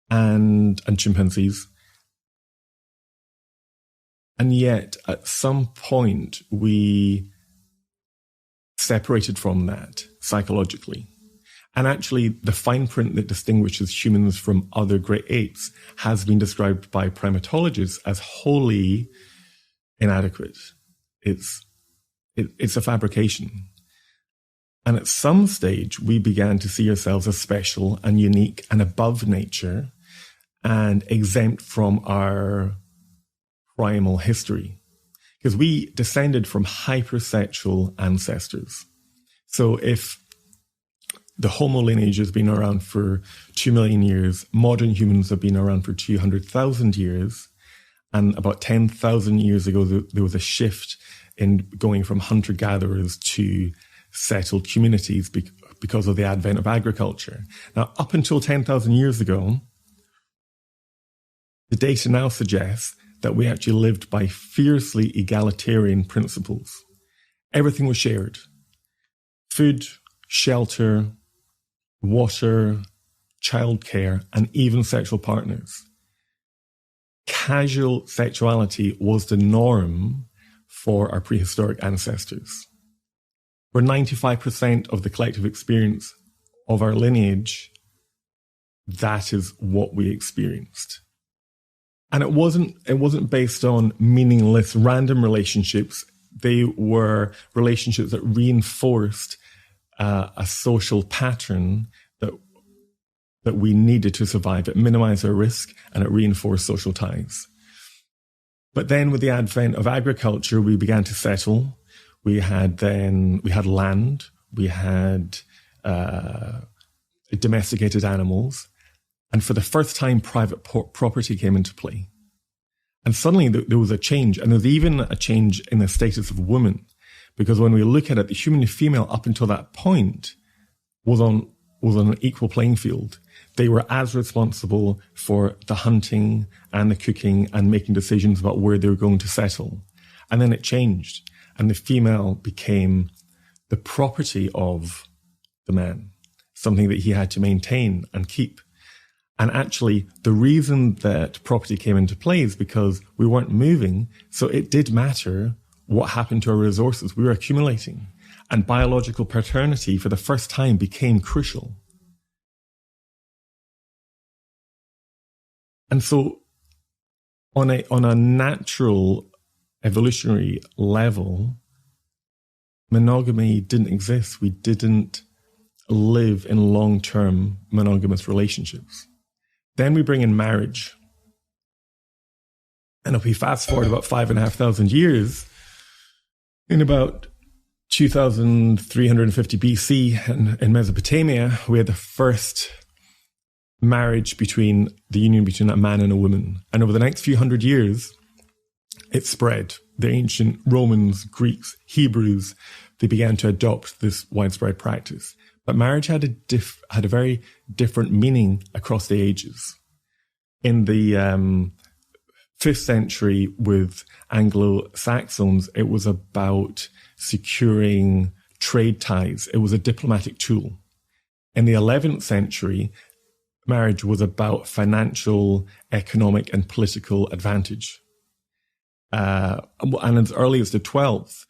and chimpanzees. And yet, at some point, we separated from that psychologically. And actually, the fine print that distinguishes humans from other great apes has been described by primatologists as wholly inadequate. It's a fabrication. And at some stage, we began to see ourselves as special and unique and above nature and exempt from our primal history. Because we descended from hypersexual ancestors. So if the Homo lineage has been around for 2 million years, modern humans have been around for 200,000 years, and about 10,000 years ago, there was a shift in going from hunter-gatherers to settled communities because of the advent of agriculture. Now, up until 10,000 years ago, the data now suggests that we actually lived by fiercely egalitarian principles. Everything was shared. Food, shelter, water, childcare, and even sexual partners. Casual sexuality was the norm for our prehistoric ancestors. Where 95% of the collective experience of our lineage, that is what we experienced. And it wasn't based on meaningless random relationships. They were relationships that reinforced a social pattern that we needed to survive. It minimized our risk and it reinforced social ties. But then with the advent of agriculture, we began to settle. We had land, we had domesticated animals. And for the first time, private property came into play. And suddenly there was a change. And there's even a change in the status of women. Because when we look at it, the human and female up until that point was on an equal playing field. They were as responsible for the hunting and the cooking and making decisions about where they were going to settle. And then it changed. And the female became the property of the man, something that he had to maintain and keep. And actually, the reason that property came into play is because we weren't moving. So it did matter what happened to our resources. We were accumulating. And biological paternity, for the first time, became crucial. And so, on a natural evolutionary level, monogamy didn't exist. We didn't live in long-term monogamous relationships. Then we bring in marriage. And if we fast forward about 5,500 years, in about 2350 BC in Mesopotamia, we had the first marriage the union between a man and a woman. And over the next few hundred years, it spread. The ancient Romans, Greeks, Hebrews, they began to adopt this widespread practice. But marriage had a very different meaning across the ages. In the 5th century with Anglo-Saxons, it was about securing trade ties. It was a diplomatic tool. In the 11th century, marriage was about financial, economic, and political advantage. and as early as the 12th,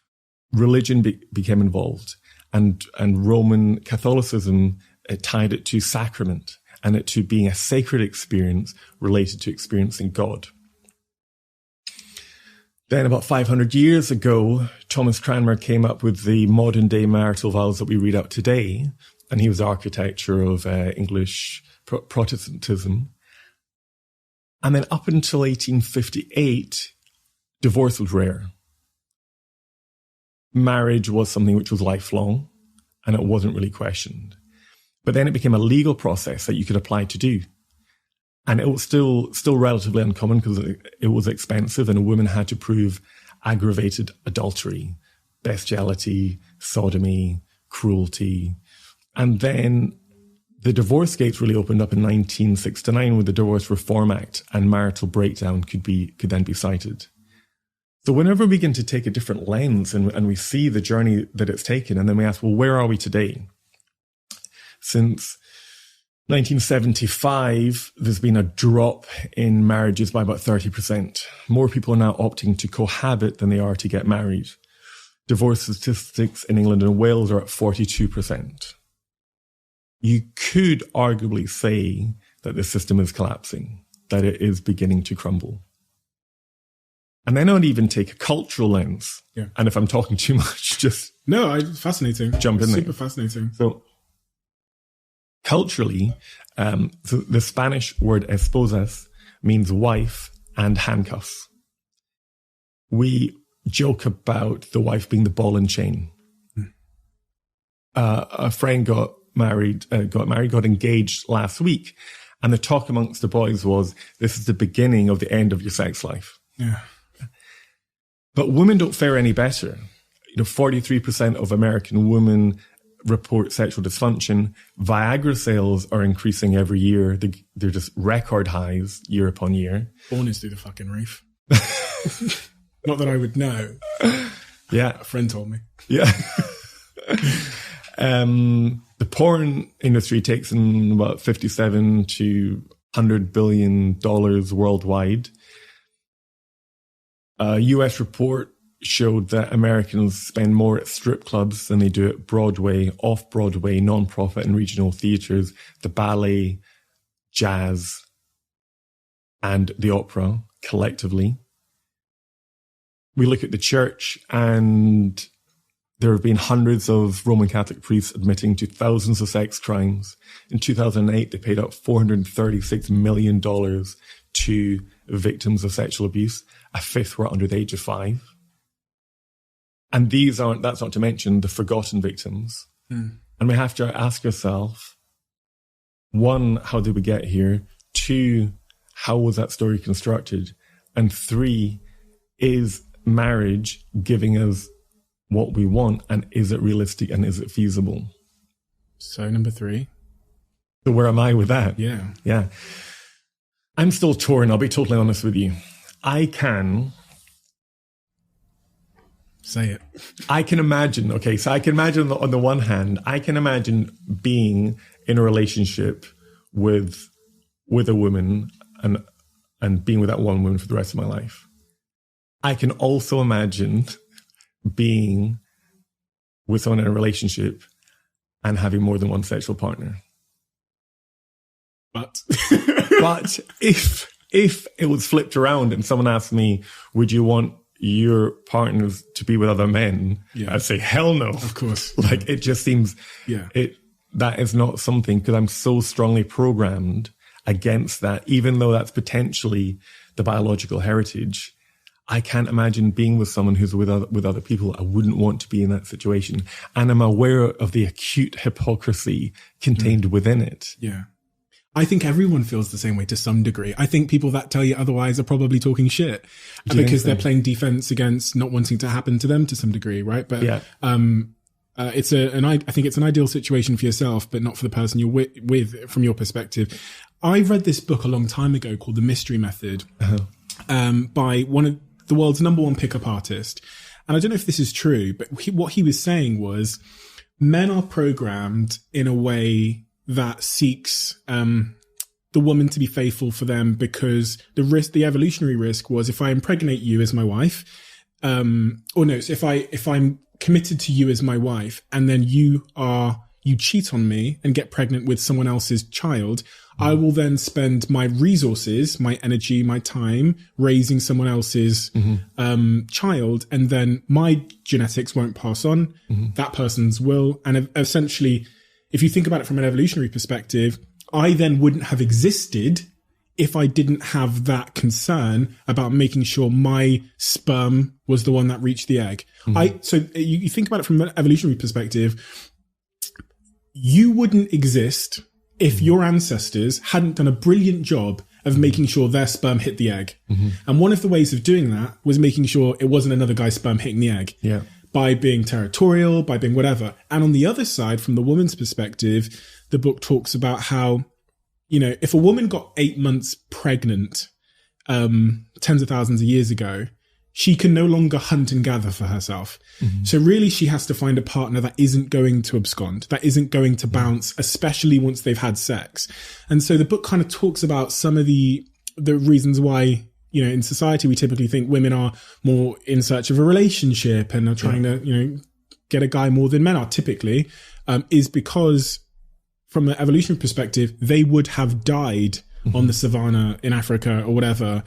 religion became involved, and Roman Catholicism tied it to sacrament and it to being a sacred experience related to experiencing God. Then about 500 years ago, Thomas Cranmer came up with the modern day marital vows that we read out today, and he was the architecture of English Protestantism. And then up until 1858, divorce was rare. Marriage was something which was lifelong, and it wasn't really questioned. But then it became a legal process that you could apply to do. And it was still relatively uncommon because it was expensive, and a woman had to prove aggravated adultery, bestiality, sodomy, cruelty. And then the divorce gates really opened up in 1969 with the Divorce Reform Act, and marital breakdown could then be cited. So whenever we begin to take a different lens and we see the journey that it's taken, and then we ask, well, where are we today? Since 1975, there's been a drop in marriages by about 30%. More people are now opting to cohabit than they are to get married. Divorce statistics in England and Wales are at 42%. You could arguably say that the system is collapsing, that it is beginning to crumble. And then I don't even take a cultural lens. Yeah. And if I'm talking too much, just... No, fascinating. Jump in there. Super fascinating. So culturally, the Spanish word esposas means wife and handcuffs. We joke about the wife being the ball and chain. A friend got engaged last week, and the talk amongst the boys was, this is the beginning of the end of your sex life. Yeah. But women don't fare any better. 43% of American women report sexual dysfunction. Viagra sales are increasing every year. They're just record highs year upon year. Born is through the fucking roof. Not that I would know. Yeah. A friend told me. Yeah. The porn industry takes in about $57 to $100 billion worldwide. A US report showed that Americans spend more at strip clubs than they do at Broadway, off-Broadway, non-profit and regional theatres, the ballet, jazz, and the opera collectively. We look at the church, and there have been hundreds of Roman Catholic priests admitting to thousands of sex crimes. In 2008, they paid out $436 million to victims of sexual abuse. A fifth were under the age of 5. And that's not to mention the forgotten victims. And we have to ask ourselves, 1, how did we get here? 2, how was that story constructed? And 3, is marriage giving us what we want, and is it realistic, and is it feasible? So number 3. So where am I with that? Yeah. I'm still torn. I'll be totally honest with you. I can say it. I can imagine. Okay. So I can imagine on the one hand, I can imagine being in a relationship with a woman and being with that one woman for the rest of my life. I can also imagine being with someone in a relationship and having more than one sexual partner. But if it was flipped around and someone asked me, would you want your partners to be with other men? Yeah. I'd say, hell no. Of course. Like, it just seems, that is not something, because I'm so strongly programmed against that, even though that's potentially the biological heritage. I can't imagine being with someone who's with other people. I wouldn't want to be in that situation. And I'm aware of the acute hypocrisy contained within it. Yeah. I think everyone feels the same way to some degree. I think people that tell you otherwise are probably talking shit because they're playing defense against not wanting to happen to them to some degree, right? But I think it's an ideal situation for yourself, but not for the person you're with from your perspective. I read this book a long time ago called The Mystery Method by one of the world's #1 pickup artist. And I don't know if this is true, but what he was saying was men are programmed in a way that seeks the woman to be faithful for them, because the evolutionary risk was, if I impregnate you as my wife, if I'm committed to you as my wife, and then you cheat on me and get pregnant with someone else's child, I will then spend my resources, my energy, my time raising someone else's child, and then my genetics won't pass on, that person's will. And essentially, if you think about it from an evolutionary perspective, I then wouldn't have existed if I didn't have that concern about making sure my sperm was the one that reached the egg. So you think about it from an evolutionary perspective, you wouldn't exist if your ancestors hadn't done a brilliant job of making sure their sperm hit the egg. And one of the ways of doing that was making sure it wasn't another guy's sperm hitting the egg. Yeah. By being territorial, by being whatever. And on the other side, from the woman's perspective, the book talks about how, if a woman got 8 months pregnant, tens of thousands of years ago, she can no longer hunt and gather for herself. So really, she has to find a partner that isn't going to abscond, that isn't going to bounce, especially once they've had sex. And so the book kind of talks about some of the reasons why, in society, we typically think women are more in search of a relationship and are trying to, get a guy more than men are typically, is because from an evolutionary perspective, they would have died on the savannah in Africa or whatever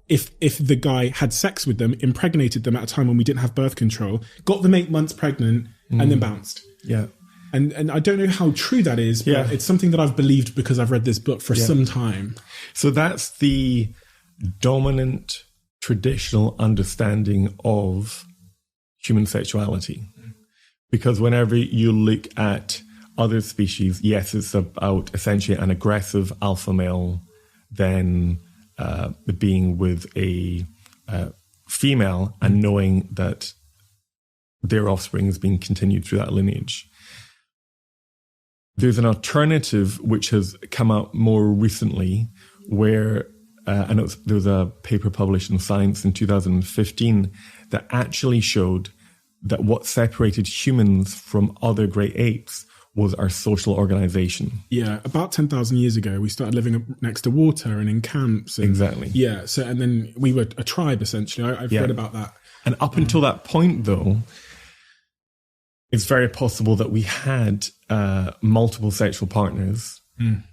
if the guy had sex with them, impregnated them at a time when we didn't have birth control, got them 8 months pregnant, and then bounced. Yeah. And I don't know how true that is, but it's something that I've believed because I've read this book for some time. So that's the dominant traditional understanding of human sexuality. Because whenever you look at other species, yes, it's about essentially an aggressive alpha male, then being with a female and knowing that their offspring is being continued through that lineage. There's an alternative which has come out more recently where, there was a paper published in Science in 2015 that actually showed that what separated humans from other great apes was our social organization. Yeah, about 10,000 years ago, we started living next to water and in camps. And, exactly. Yeah, so and then we were a tribe, essentially. I've read about that. And up until that point, though, it's very possible that we had multiple sexual partners,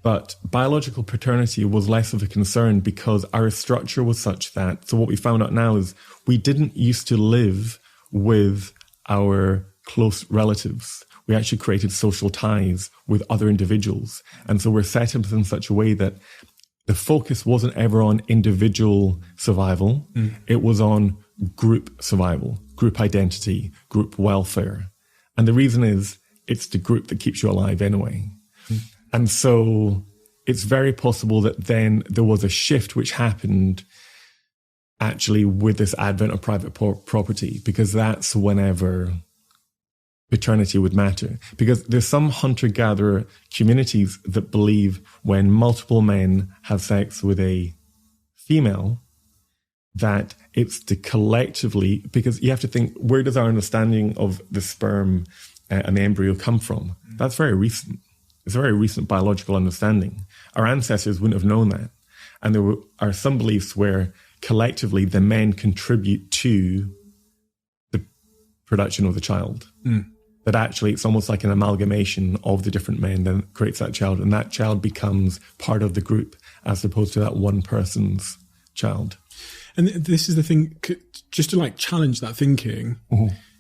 but biological paternity was less of a concern because our structure was such that, so what we found out now is we didn't used to live with our close relatives. We actually created social ties with other individuals. And so we're set up in such a way that the focus wasn't ever on individual survival. It was on group survival, group identity, group welfare. And the reason is it's the group that keeps you alive anyway. And so it's very possible that then there was a shift which happened actually with this advent of private property, because that's whenever paternity would matter. Because there's some hunter-gatherer communities that believe when multiple men have sex with a female, that it's to collectively, because you have to think, where does our understanding of the sperm and the embryo come from? That's very recent. It's a very recent biological understanding. Our ancestors wouldn't have known that. And there are some beliefs where collectively the men contribute to the production of the child. That actually it's almost like an amalgamation of the different men that creates that child, and that child becomes part of the group as opposed to that one person's child. And this is the thing, just to challenge that thinking,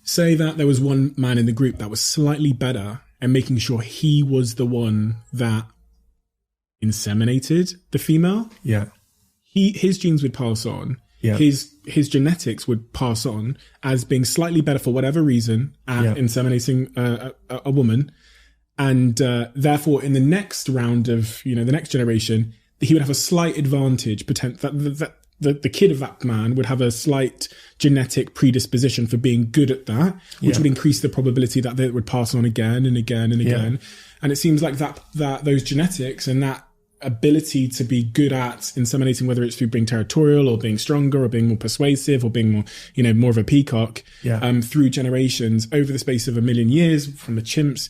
say that there was one man in the group that was slightly better and making sure he was the one that inseminated the female. Yeah. His genes would pass on. Yeah. His genetics would pass on as being slightly better for whatever reason at inseminating a woman. And therefore, in the next round of, the next generation, he would have a slight advantage. The kid of that man would have a slight genetic predisposition for being good at that, which would increase the probability that they would pass on again and again and again. And it seems like that those genetics and that ability to be good at inseminating, whether it's through being territorial or being stronger or being more persuasive or being more, more of a peacock, through generations over the space of 1 million years from the chimps,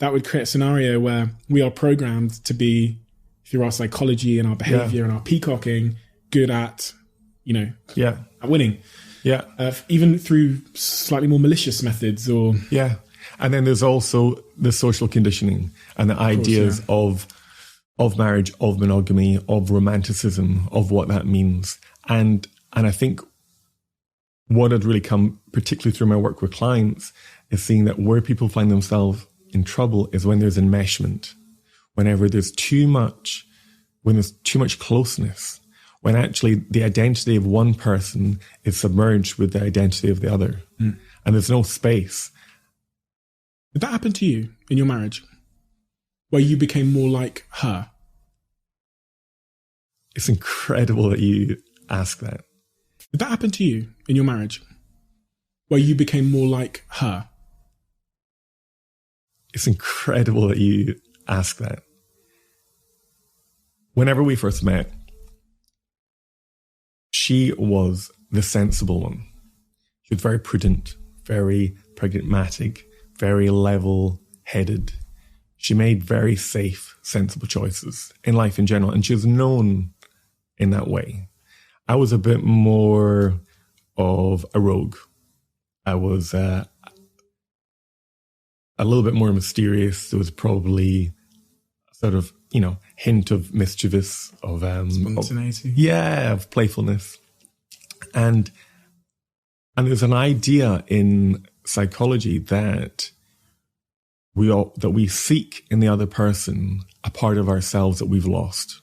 that would create a scenario where we are programmed to be through our psychology and our behavior and our peacocking, good at, at winning. Yeah. Even through slightly more malicious methods or... Yeah. And then there's also the social conditioning and the ideas of marriage, of monogamy, of romanticism, of what that means. And I think what had really come, particularly through my work with clients, is seeing that where people find themselves in trouble is when there's enmeshment, whenever there's too much closeness, when actually the identity of one person is submerged with the identity of the other. And there's no space. Did that happen to you in your marriage, where you became more like her? It's incredible that you ask that. Did that happen to you in your marriage, where you became more like her? It's incredible that you ask that. Whenever we first met, she was the sensible one. She was very prudent, very pragmatic, very level-headed. She made very safe, sensible choices in life in general, and she was known in that way. I was a bit more of a rogue. I was a little bit more mysterious. There was probably sort of, hint of mischievous, of spontaneity. Of playfulness. And there's an idea in psychology that we seek in the other person a part of ourselves that we've lost.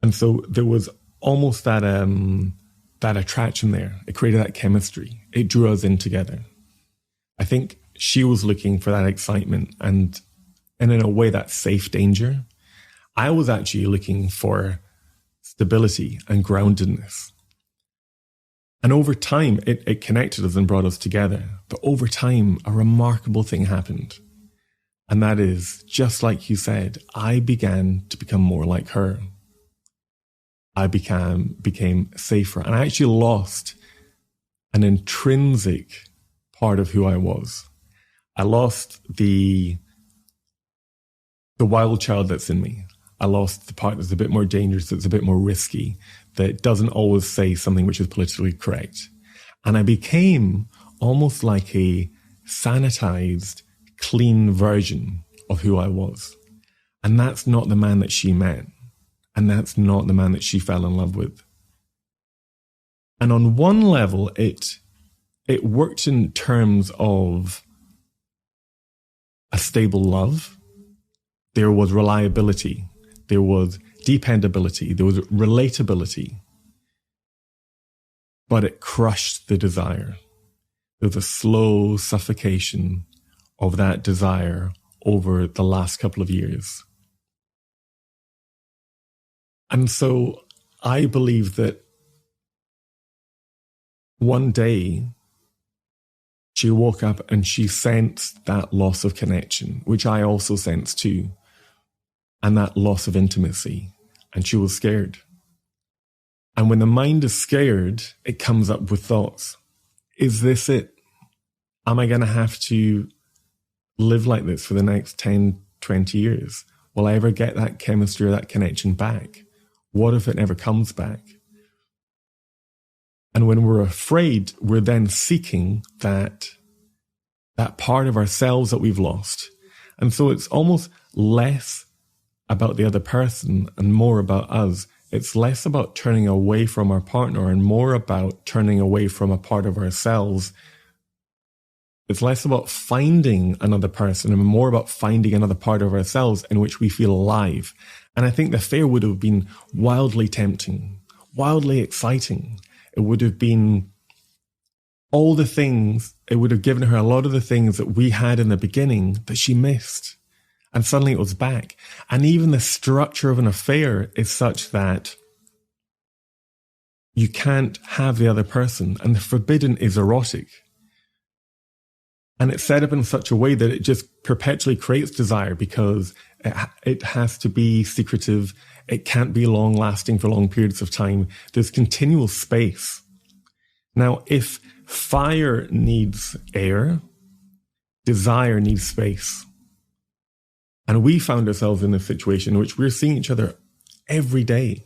And so there was almost that attraction there. It created that chemistry. It drew us in together. I think she was looking for that excitement and in a way that safe danger. I was actually looking for stability and groundedness. And over time, it connected us and brought us together. But over time, a remarkable thing happened. And that is, just like you said, I began to become more like her. I became safer. And I actually lost an intrinsic part of who I was. I lost the wild child that's in me. I lost the part that's a bit more dangerous, that's a bit more risky, that doesn't always say something which is politically correct. And I became almost like a sanitized, clean version of who I was. And that's not the man that she met. And that's not the man that she fell in love with. And on one level, it worked in terms of a stable love. There was reliability. There was dependability. There was relatability. But it crushed the desire. There was a slow suffocation of that desire over the last couple of years. And so I believe that one day she woke up and she sensed that loss of connection, which I also sensed too, and that loss of intimacy. And she was scared. And when the mind is scared, it comes up with thoughts. Is this it? Am I going to have to live like this for the next 10, 20 years? Will I ever get that chemistry or that connection back? What if it never comes back? And when we're afraid, we're then seeking that part of ourselves that we've lost. And so it's almost less about the other person and more about us. It's less about turning away from our partner and more about turning away from a part of ourselves. It's less about finding another person and more about finding another part of ourselves in which we feel alive. And I think the affair would have been wildly tempting, wildly exciting. It would have been all the things, it would have given her a lot of the things that we had in the beginning that she missed. And suddenly it was back. And even the structure of an affair is such that you can't have the other person. And the forbidden is erotic. And it's set up in such a way that it just perpetually creates desire because it has to be secretive. It can't be long lasting for long periods of time. There's continual space. Now, if fire needs air, desire needs space. And we found ourselves in a situation in which we were seeing each other every day.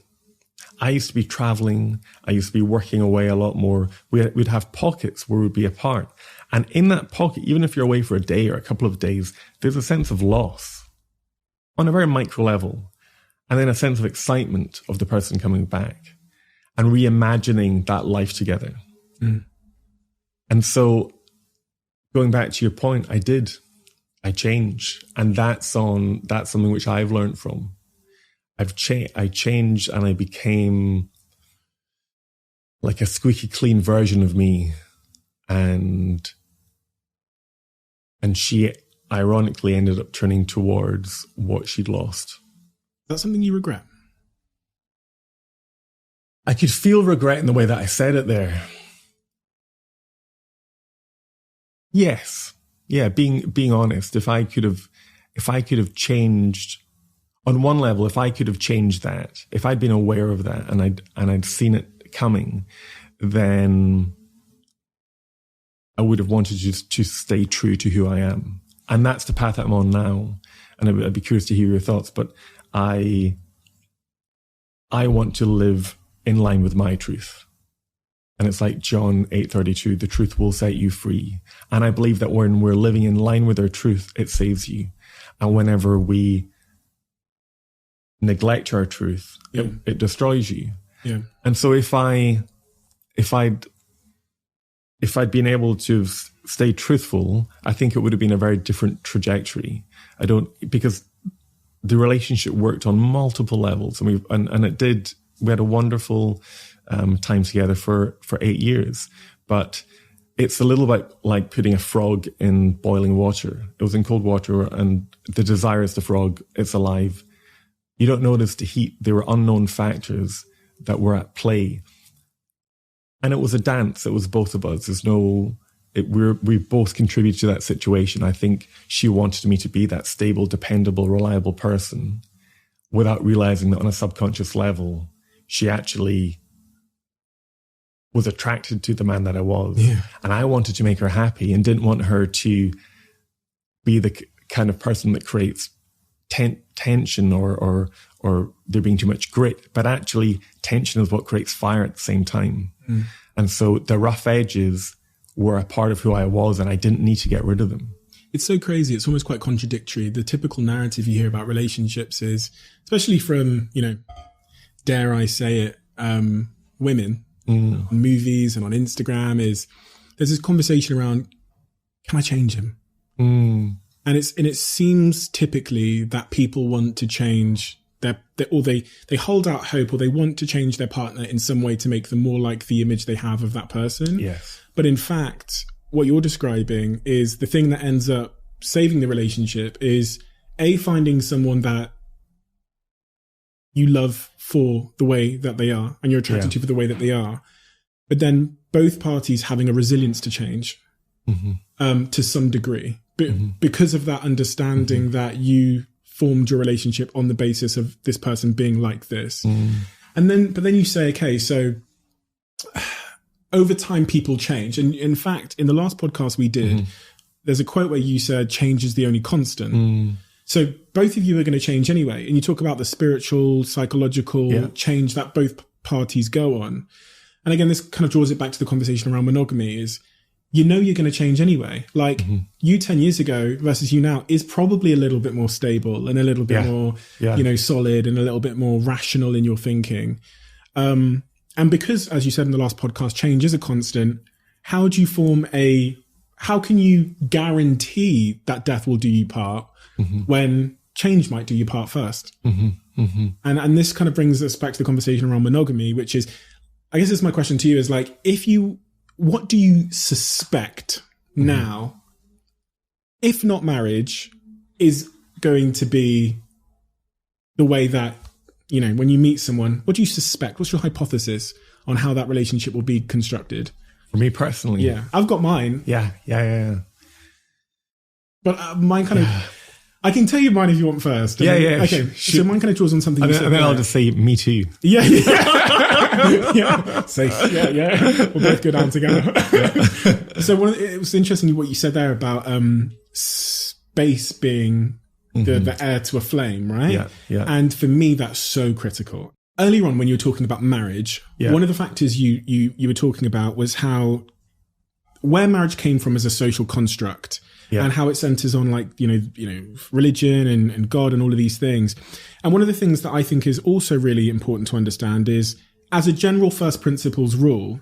I used to be traveling. I used to be working away a lot more. We'd have pockets where we'd be apart. And in that pocket, even if you're away for a day or a couple of days, there's a sense of loss on a very micro level. And then a sense of excitement of the person coming back and reimagining that life together. Mm. And so going back to your point, I changed. And that's something which I've learned from. I changed and I became like a squeaky clean version of me. And she ironically ended up turning towards what she'd lost. Is that something you regret? I could feel regret in the way that I said it there. Yes. Yeah, being honest, if I could have changed on one level, if I could have changed that, if I'd been aware of that and I'd seen it coming, then I would have wanted to stay true to who I am. And that's the path I'm on now. And I'd be curious to hear your thoughts, but I want to live in line with my truth. And it's like John 8:32, the truth will set you free. And I believe that when we're living in line with our truth, it saves you. And whenever we neglect our truth, it destroys you. Yeah. And so if I'd been able to stay truthful, I think it would have been a very different trajectory. Because the relationship worked on multiple levels, and it did. We had a wonderful time together for 8 years, but it's a little bit like putting a frog in boiling water. It was in cold water, and the desire is the frog. It's alive. You don't notice the heat. There were unknown factors that were at play. And it was a dance. It was both of us. We both contributed to that situation. I think she wanted me to be that stable, dependable, reliable person without realizing that on a subconscious level, she actually was attracted to the man that I was. Yeah. And I wanted to make her happy and didn't want her to be the kind of person that creates tension or there being too much grit. But actually, tension is what creates fire at the same time. Mm. And so the rough edges were a part of who I was, and I didn't need to get rid of them. It's so crazy. It's almost quite contradictory. The typical narrative you hear about relationships is, especially from, dare I say it, women on movies and on Instagram, there's this conversation around, can I change him? Mm. And it seems typically that people want to change they hold out hope, or they want to change their partner in some way to make them more like the image they have of that person. Yes. But in fact, what you're describing is the thing that ends up saving the relationship is finding someone that you love for the way that they are and you're attracted to for the way that they are. But then both parties having a resilience to change to some degree. Because of that understanding that you formed your relationship on the basis of this person being like this. But then you say, okay, so over time people change. And in fact, in the last podcast we did, there's a quote where you said change is the only constant. So both of you are going to change anyway. And you talk about the spiritual, psychological change that both parties go on. And again, this kind of draws it back to the conversation around monogamy is, you're going to change anyway. Like you 10 years ago versus you now is probably a little bit more stable and a little bit more, solid and a little bit more rational in your thinking. And because, as you said in the last podcast, change is a constant, how can you guarantee that death will do you part when change might do you part first? And this kind of brings us back to the conversation around monogamy, which is, I guess it's my question to you is like, what do you suspect now, if not marriage, is going to be the way that, when you meet someone, what do you suspect? What's your hypothesis on how that relationship will be constructed? For me personally? Yeah. I've got mine. Yeah. But mine kind of... I can tell you mine if you want first. Okay. So mine kind of draws on something. And then I'll just say, me too. Yeah. Safe. Yeah. We'll both go down together. So it was interesting what you said there about space being the heir to a flame, right? Yeah, yeah. And for me, that's so critical. Earlier on, when you were talking about marriage, one of the factors you were talking about was how where marriage came from as a social construct, and how it centers on like religion and God and all of these things. And one of the things that I think is also really important to understand is, as a general first principles rule,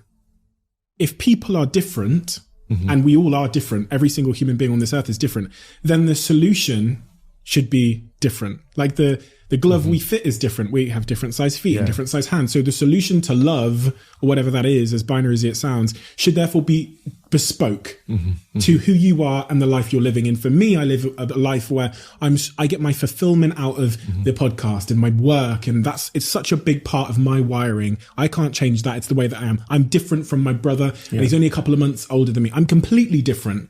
if people are different, and we all are different, every single human being on this earth is different, then the solution should be different. Like the glove we fit is different. We have different size feet and different size hands. So the solution to love, or whatever that is, as binary as it sounds, should therefore be bespoke to who you are and the life you're living in. For me, I live a life where I get my fulfillment out of the podcast and my work. And it's such a big part of my wiring. I can't change that. It's the way that I am. I'm different from my brother, and he's only a couple of months older than me. I'm completely different.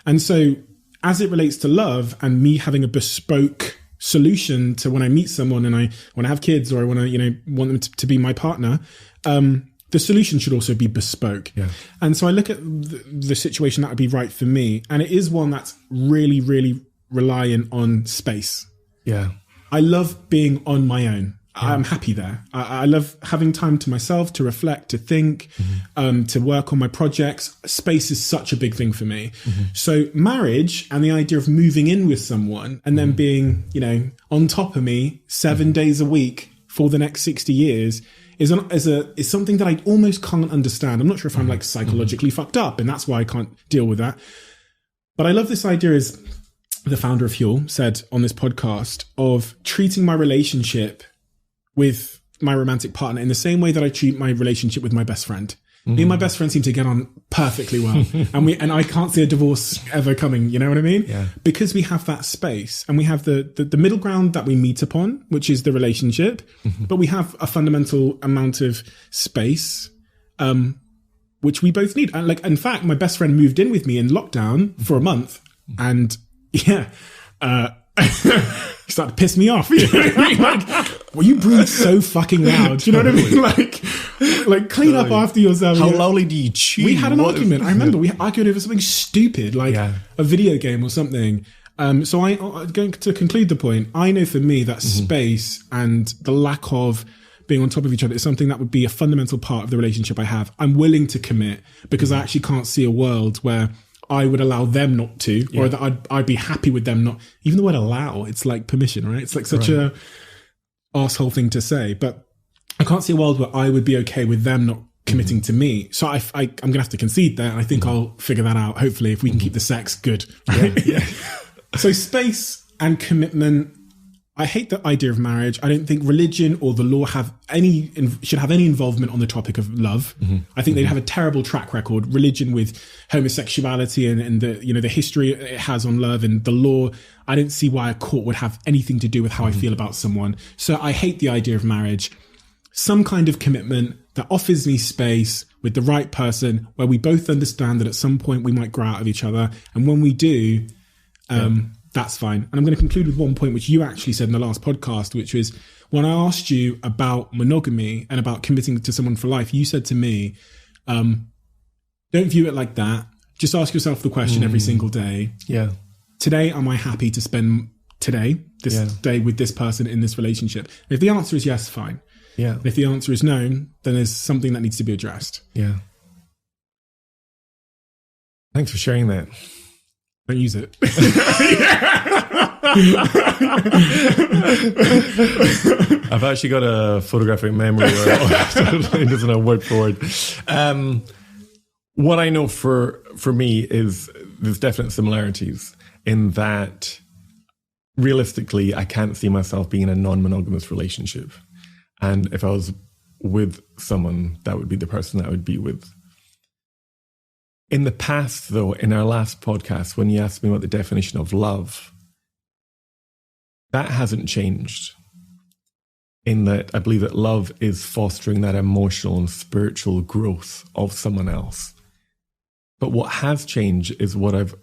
And so as it relates to love and me having a bespoke solution to when I meet someone and I want to have kids, or I want to, want them to be my partner, the solution should also be bespoke. Yeah. And so I look at the situation that would be right for me. And it is one that's really, really reliant on space. Yeah. I love being on my own. Yeah. I'm happy there. I love having time to myself, to reflect, to think, to work on my projects. Space is such a big thing for me. So marriage and the idea of moving in with someone and then being, on top of me 7 days a week for the next 60 years is something that I almost can't understand. I'm not sure if I'm like psychologically fucked up, and that's why I can't deal with that. But I love this idea, as the founder of Fuel said on this podcast, of treating my relationship with my romantic partner in the same way that I treat my relationship with my best friend. Me and my best friend seem to get on perfectly well. and I can't see a divorce ever coming, you know what I mean? Yeah. Because we have that space, and we have the middle ground that we meet upon, which is the relationship, but we have a fundamental amount of space, which we both need. And in fact, my best friend moved in with me in lockdown for a month, and he started to piss me off. Well, you breathe so fucking loud. Do you know what I mean? Like clean up after yourself. How loudly do you chew? We had an argument. I remember we argued over something stupid, like a video game or something. So I'm going to conclude the point. I know for me that space and the lack of being on top of each other is something that would be a fundamental part of the relationship I have. I'm willing to commit because I actually can't see a world where I would allow them not to, or that I'd be happy with them not. Even the word allow, it's like permission, right? It's like such a arsehole thing to say, but I can't see a world where I would be okay with them not committing to me. So I'm going to have to concede there, and I think I'll figure that out, hopefully, if we can keep the sex good. Right? Yeah. So space and commitment. I hate the idea of marriage. I don't think religion or the law should have any involvement on the topic of love. I think they'd have a terrible track record. Religion with homosexuality and the history it has on love, and the law. I don't see why a court would have anything to do with how I feel about someone. So I hate the idea of marriage. Some kind of commitment that offers me space with the right person, where we both understand that at some point we might grow out of each other, and when we do, that's fine. And I'm going to conclude with one point which you actually said in the last podcast, which was when I asked you about monogamy and about committing to someone for life, you said to me, don't view it like that. Just ask yourself the question every single day. Yeah. Today, am I happy to spend this day with this person in this relationship? And if the answer is yes, fine. Yeah. And if the answer is no, then there's something that needs to be addressed. Yeah. Thanks for sharing that. Don't use it. I've actually got a photographic memory where it doesn't have word for it. What I know for me is there's definite similarities in that realistically, I can't see myself being in a non-monogamous relationship. And if I was with someone, that would be the person that I would be with. In the past, though, in our last podcast, when you asked me about the definition of love, that hasn't changed. In that I believe that love is fostering that emotional and spiritual growth of someone else. But what has changed is what I've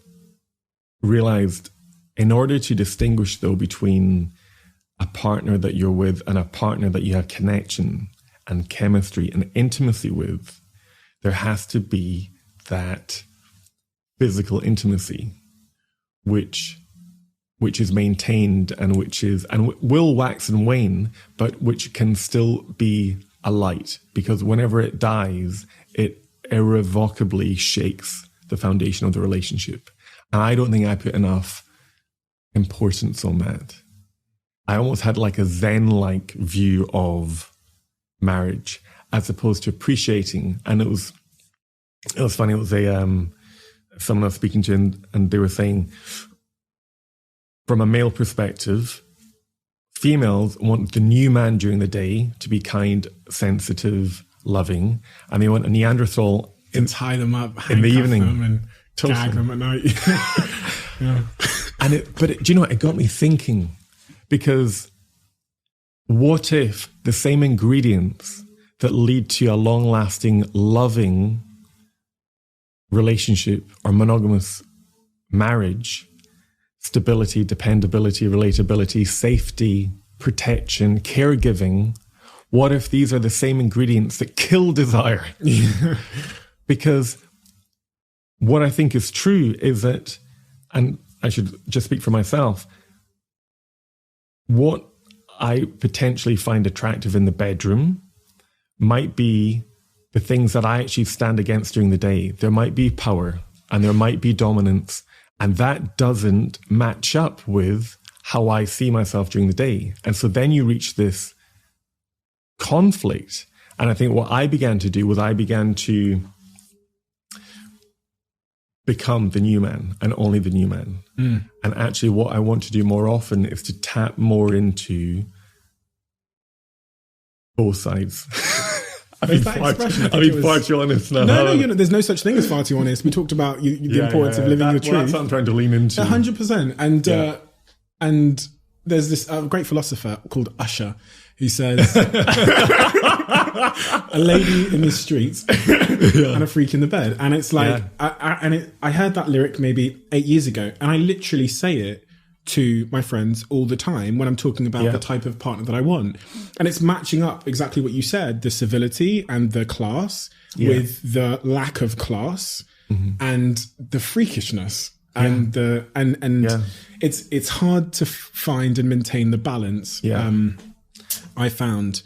realized. In order to distinguish, though, between a partner that you're with and a partner that you have connection and chemistry and intimacy with, there has to be that physical intimacy, which which is maintained and will wax and wane, but which can still be a light, because whenever it dies, it irrevocably shakes the foundation of the relationship. And I don't think I put enough importance on that. I almost had like a Zen-like view of marriage as opposed to appreciating. And it was funny. It was someone I was speaking to, and they were saying, from a male perspective, females want the new man during the day to be kind, sensitive, loving, and they want a Neanderthal and tie them up in the evening them and gag them at night. Yeah. But do you know what? It got me thinking, because what if the same ingredients that lead to a long-lasting, loving relationship or monogamous marriage, stability, dependability, relatability, safety, protection, caregiving, what if these are the same ingredients that kill desire? Because what I think is true is that, and I should just speak for myself, what I potentially find attractive in the bedroom might be the things that I actually stand against during the day. There might be power and there might be dominance, and that doesn't match up with how I see myself during the day. And so then you reach this conflict. And I think what I began to do was I began to become the new man and only the new man. And actually what I want to do more often is to tap more into both sides. I'll be far too honest now. No, there's no such thing as far too honest. We talked about the importance of living your truth. That's what I'm trying to lean into. 100%. And there's this great philosopher called Usher who says, a lady in the streets and a freak in the bed. And it's like, I heard that lyric maybe 8 years ago, and I literally say it to my friends all the time when I'm talking about the type of partner that I want. And it's matching up exactly what you said, the civility and the class with the lack of class and the freakishness. And it's hard to find and maintain the balance. I found.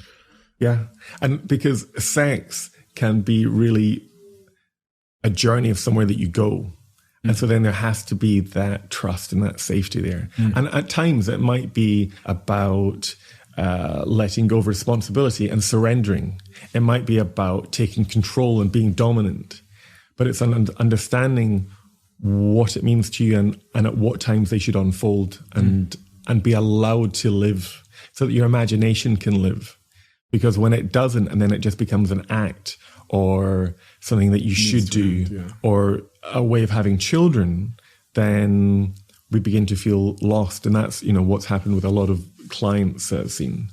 And because sex can be really a journey of somewhere that you go. And so then there has to be that trust and that safety there. And at times it might be about letting go of responsibility and surrendering. It might be about taking control and being dominant. But it's an understanding what it means to you and at what times they should unfold and be allowed to live so that your imagination can live. Because when it doesn't, and then it just becomes an act or something that you should do or a way of having children, then we begin to feel lost. And that's, what's happened with a lot of clients I've seen.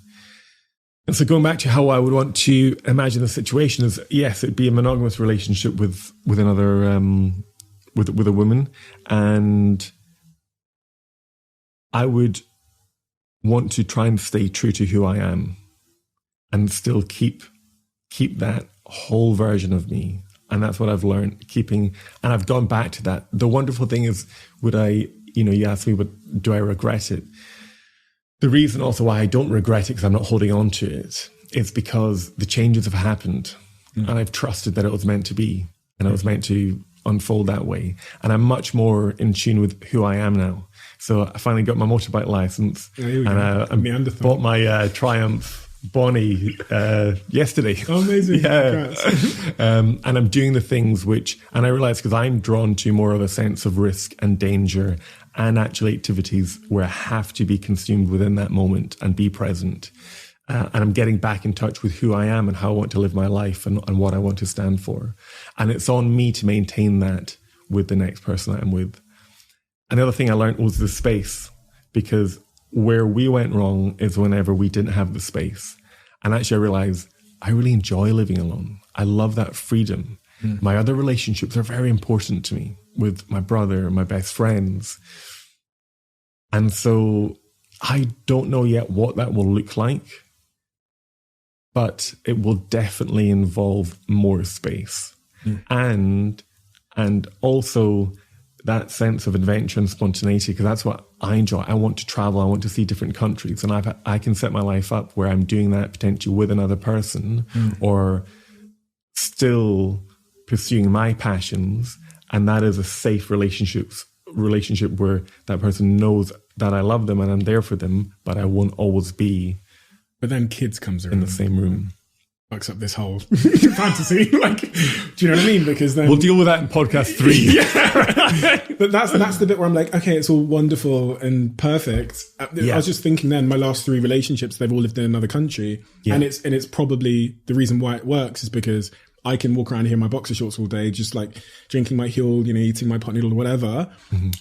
And so going back to how I would want to imagine the situation is, yes, it'd be a monogamous relationship with another, with a woman. And I would want to try and stay true to who I am and still keep that whole version of me. And that's what I've learned, and I've gone back to that. The wonderful thing is, you asked me, do I regret it? The reason also why I don't regret it, because I'm not holding on to it, is because the changes have happened and I've trusted that it was meant to be and it was meant to unfold that way. And I'm much more in tune with who I am now. So I finally got my motorbike license and I bought my Triumph Bonnie yesterday. Oh, amazing. And I'm doing the things and I realize, because I'm drawn to more of a sense of risk and danger and actual activities where I have to be consumed within that moment and be present. And I'm getting back in touch with who I am and how I want to live my life and what I want to stand for. And it's on me to maintain that with the next person that I'm with. Another thing I learned was the space, because where we went wrong is whenever we didn't have the space. And actually I realized I really enjoy living alone. I love that freedom. My other relationships are very important to me, with my brother, my best friends. And so I don't know yet what that will look like, but it will definitely involve more space. And also that sense of adventure and spontaneity, because that's what I enjoy. I want to travel. I want to see different countries. And I can set my life up where I'm doing that potentially with another person or still pursuing my passions. And that is a safe relationship where that person knows that I love them and I'm there for them, but I won't always be. But then kids comes around in the same room. Fucks up this whole fantasy. Like, do you know what I mean? Because then we'll deal with that in podcast 3. Yeah. But that's the bit where I'm like, okay, it's all wonderful and perfect. I was just thinking then, my last 3 relationships, they've all lived in another country, and it's probably the reason why it works is because I can walk around here in my boxer shorts all day, just like drinking my Huel, eating my pot noodle or whatever,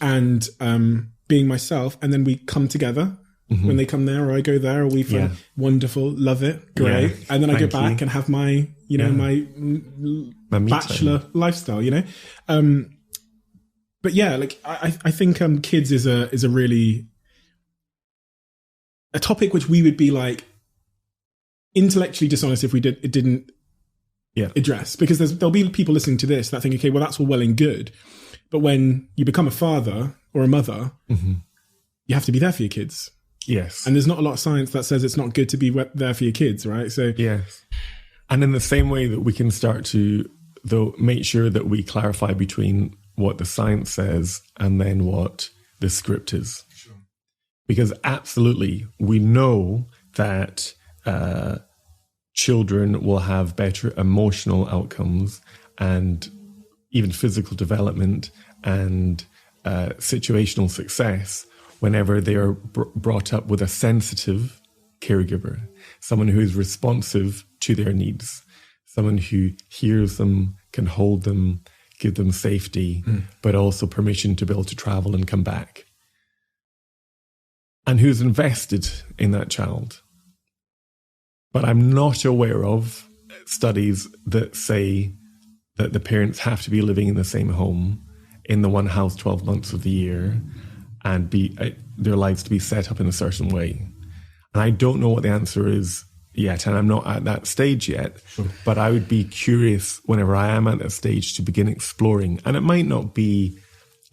and being myself, and then we come together. When they come there or I go there or we feel wonderful, love it, great. Yeah, and then I go back and have my, my bachelor lifestyle, But yeah, like I think kids is a really a topic which we would be like intellectually dishonest if we didn't address, because there'll be people listening to this that think, okay, well that's all well and good, but when you become a father or a mother, you have to be there for your kids. Yes. And there's not a lot of science that says it's not good to be there for your kids, right? So yes. And in the same way that we can start to, though, make sure that we clarify between what the science says and then what the script is. Sure. Because absolutely, we know that children will have better emotional outcomes and even physical development and situational success whenever they are brought up with a sensitive caregiver, someone who is responsive to their needs, someone who hears them, can hold them, give them safety, but also permission to be able to travel and come back. And who's invested in that child. But I'm not aware of studies that say that the parents have to be living in the same home, in the one house 12 months of the year, and their lives to be set up in a certain way. And I don't know what the answer is yet, and I'm not at that stage yet, but I would be curious whenever I am at that stage to begin exploring. And it might not be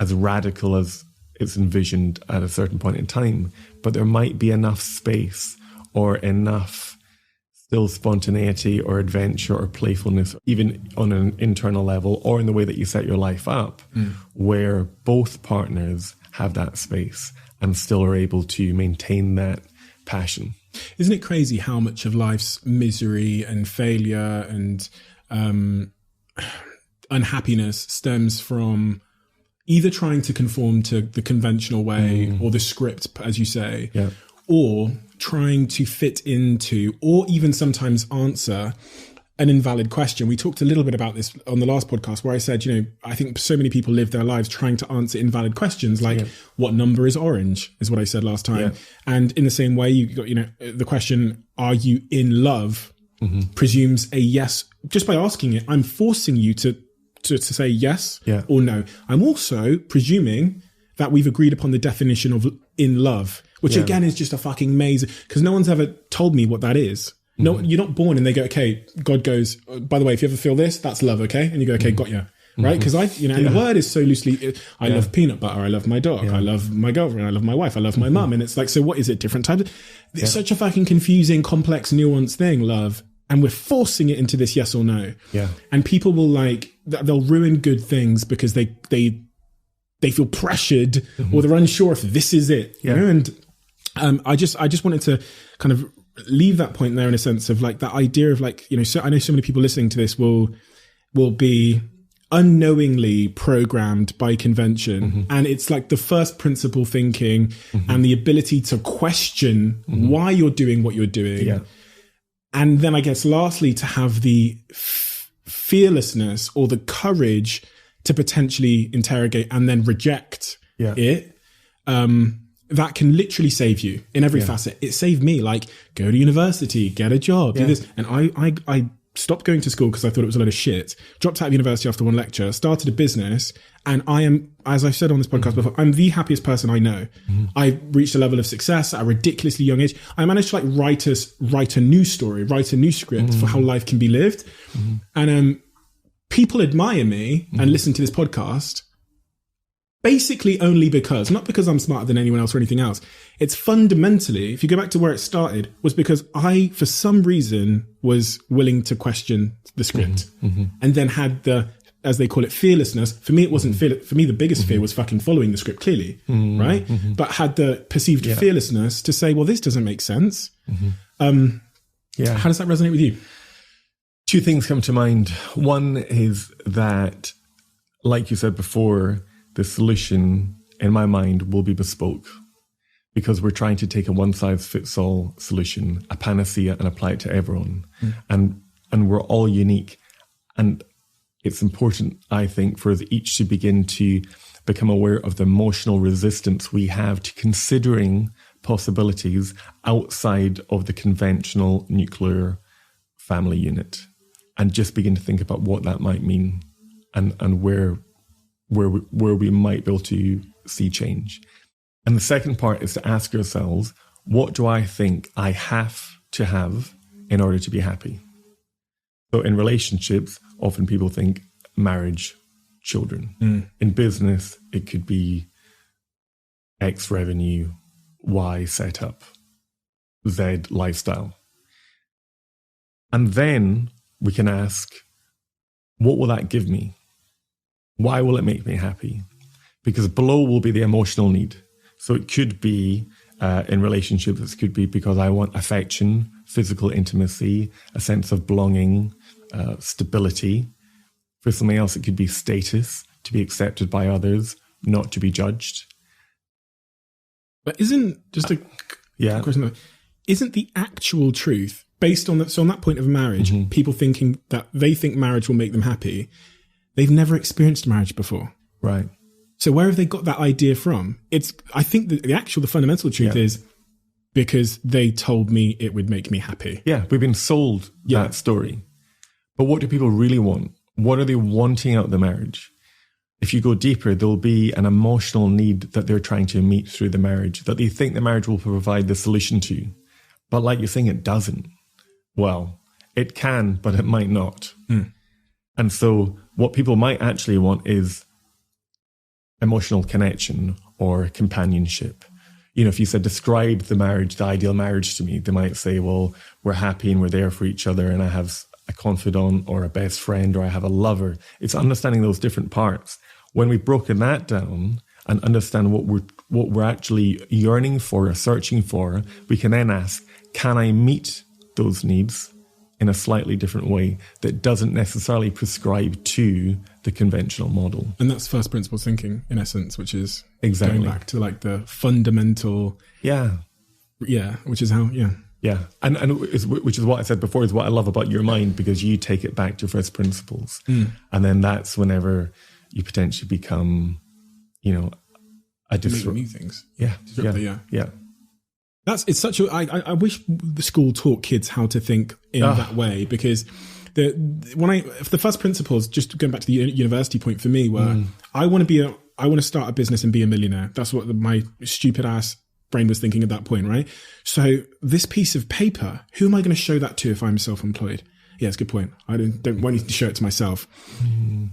as radical as it's envisioned at a certain point in time, but there might be enough space or enough still spontaneity or adventure or playfulness, even on an internal level or in the way that you set your life up, where both partners have that space and still are able to maintain that passion. Isn't it crazy how much of life's misery and failure and unhappiness stems from either trying to conform to the conventional way or the script, as you say, or trying to fit into or even sometimes answer an invalid question. We talked a little bit about this on the last podcast where I said, I think so many people live their lives trying to answer invalid questions like what number is orange is what I said last time. Yeah. And in the same way, you got, the question, are you in love, presumes a yes. Just by asking it, I'm forcing you to say yes or no. I'm also presuming that we've agreed upon the definition of in love, which again is just a fucking maze because no one's ever told me what that is. No, you're not born and they go, okay, God goes, by the way, if you ever feel this, that's love, okay? And you go, okay, got ya. Right? Because and the word is so loosely, I love peanut butter, I love my dog, I love my girlfriend, I love my wife, I love my mum. And it's like, so what is it? Different types? It's such a fucking confusing, complex, nuanced thing, love. And we're forcing it into this yes or no. Yeah. And people will they'll ruin good things because they feel pressured or they're unsure if this is it. You know? And I just wanted to kind of leave that point there in a sense of like that idea of so I know so many people listening to this will be unknowingly programmed by convention, and it's like the first principle thinking and the ability to question why you're doing what you're doing, and then I guess lastly to have the fearlessness or the courage to potentially interrogate and then reject it. That can literally save you in every facet. It saved me, go to university, get a job, do this. And I stopped going to school because I thought it was a load of shit, dropped out of university after one lecture, started a business. And I am, as I've said on this podcast before, I'm the happiest person I know. I reached a level of success at a ridiculously young age. I managed to write a new story, write a new script for how life can be lived. And people admire me and listen to this podcast. basically only because, not because I'm smarter than anyone else or anything else. It's fundamentally, if you go back to where it started, was because I, for some reason, was willing to question the script and then had the, as they call it, fearlessness. For me, it wasn't fear. For me, the biggest fear was fucking following the script clearly, right? But had the perceived fearlessness to say, well, this doesn't make sense. How does that resonate with you? Two things come to mind. One is that, like you said before, the solution in my mind will be bespoke, because we're trying to take a one-size-fits-all solution, a panacea, and apply it to everyone. And we're all unique. And it's important, I think, for us each to begin to become aware of the emotional resistance we have to considering possibilities outside of the conventional nuclear family unit, and just begin to think about what that might mean and where we might be able to see change. And the second part is to ask ourselves, what do I think I have to have in order to be happy? So in relationships, often people think marriage, children. In business, it could be X revenue, Y setup, Z lifestyle. And then we can ask, what will that give me? Why will it make me happy? Because below will be the emotional need. So it could be in relationships, it could be because I want affection, physical intimacy, a sense of belonging, stability. For something else, it could be status, to be accepted by others, not to be judged. But isn't, just a question, isn't the actual truth based on that? So on that point of marriage, people thinking that they think marriage will make them happy, they've never experienced marriage before. Right. So where have they got that idea from? I think that the fundamental truth is because they told me it would make me happy. Yeah, we've been sold that story. But what do people really want? What are they wanting out of the marriage? If you go deeper, there'll be an emotional need that they're trying to meet through the marriage, that they think the marriage will provide the solution to. But like you're saying, it doesn't. Well, it can, but it might not. And so what people might actually want is emotional connection or companionship. You know, if you said, describe the marriage, the ideal marriage to me, they might say, well, we're happy and we're there for each other and I have a confidant or a best friend or I have a lover. It's understanding those different parts. When we've broken that down and understand what we're actually yearning for or searching for, we can then ask, can I meet those needs in a slightly different way that doesn't necessarily prescribe to the conventional model? And that's first principles thinking, in essence, which is exactly going back to like the fundamental. Which is how, and which is what I said before, is what I love about your mind, because you take it back to first principles. And then that's whenever you potentially become, you know, new things. Yeah. It's such a, I wish the school taught kids how to think in that way, because the first principles, just going back to the university point for me, were I want to start a business and be a millionaire. That's what my stupid ass brain was thinking at that point, right? So this piece of paper, who am I going to show that to if I'm self-employed? Yeah, it's a good point. I don't want to show it to myself.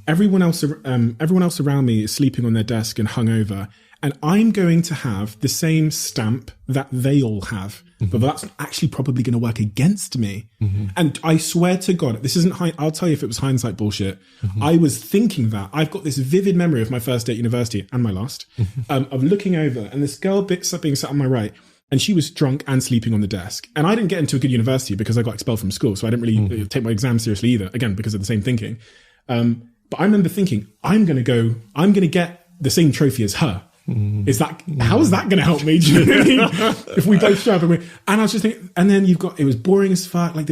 Everyone else around me is sleeping on their desk and hungover, and I'm going to have the same stamp that they all have, but that's actually probably going to work against me. And I swear to God, this isn't. I'll tell you if it was hindsight bullshit. I was thinking that. I've got this vivid memory of my first day at university and my last, of looking over and this girl being sat on my right. And she was drunk and sleeping on the desk. And I didn't get into a good university because I got expelled from school. So I didn't really take my exams seriously either, again, because of the same thinking. But I remember thinking, I'm going to get the same trophy as her. How is that going to help me? Do you know what I mean? If we both show up and I was just thinking, and then it was boring as fuck. Like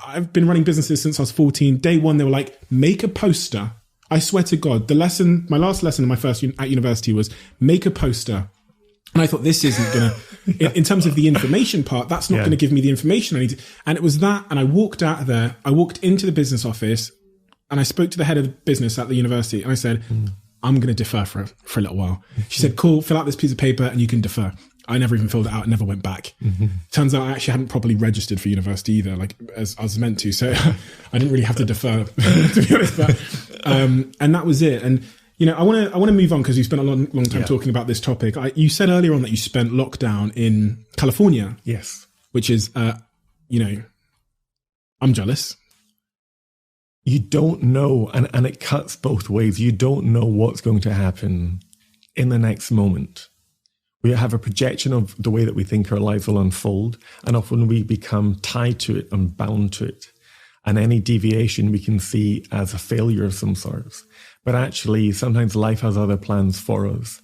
I've been running businesses since I was 14. Day one, they were like, make a poster. I swear to God, my last lesson in my first at university was make a poster. And I thought, this isn't going to, in terms of the information part, that's not going to give me the information I need. And it was that. And I walked out of there. I walked into the business office and I spoke to the head of the business at the university. And I said, I'm going to defer for a little while. She said, cool, fill out this piece of paper and you can defer. I never even filled it out and never went back. Turns out I actually hadn't properly registered for university either, like as I was meant to. So I didn't really have to defer, to be honest. But, and that was it. And I want to move on because you spent a long time talking about this topic. You said earlier on that you spent lockdown in California. Yes. Which is, I'm jealous. You don't know, and it cuts both ways. You don't know what's going to happen in the next moment. We have a projection of the way that we think our lives will unfold, and often we become tied to it and bound to it. And any deviation we can see as a failure of some sort. But actually, sometimes life has other plans for us.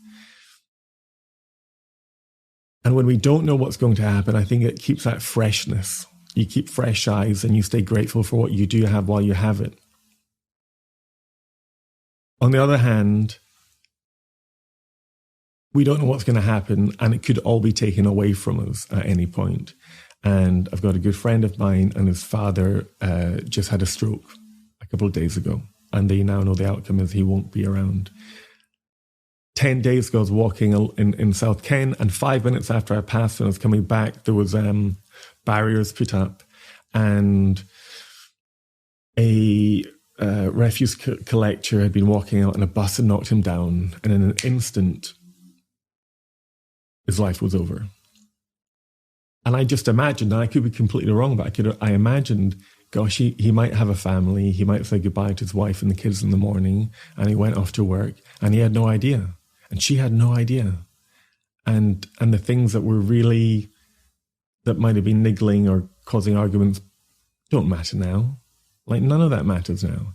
And when we don't know what's going to happen, I think it keeps that freshness. You keep fresh eyes and you stay grateful for what you do have while you have it. On the other hand, we don't know what's going to happen, and it could all be taken away from us at any point. And I've got a good friend of mine, and his father just had a stroke a couple of days ago, and they now know the outcome is he won't be around. 10 days ago, I was walking in South Ken, and 5 minutes after I passed and I was coming back, there was barriers put up, and a refuse collector had been walking out, and a bus had knocked him down, and in an instant, his life was over. And I just imagined, and I could be completely wrong, but I imagined, gosh, he might have a family. He might say goodbye to his wife and the kids in the morning, and he went off to work, and he had no idea. And she had no idea. And the things that were really, that might have been niggling or causing arguments don't matter now. Like, none of that matters now.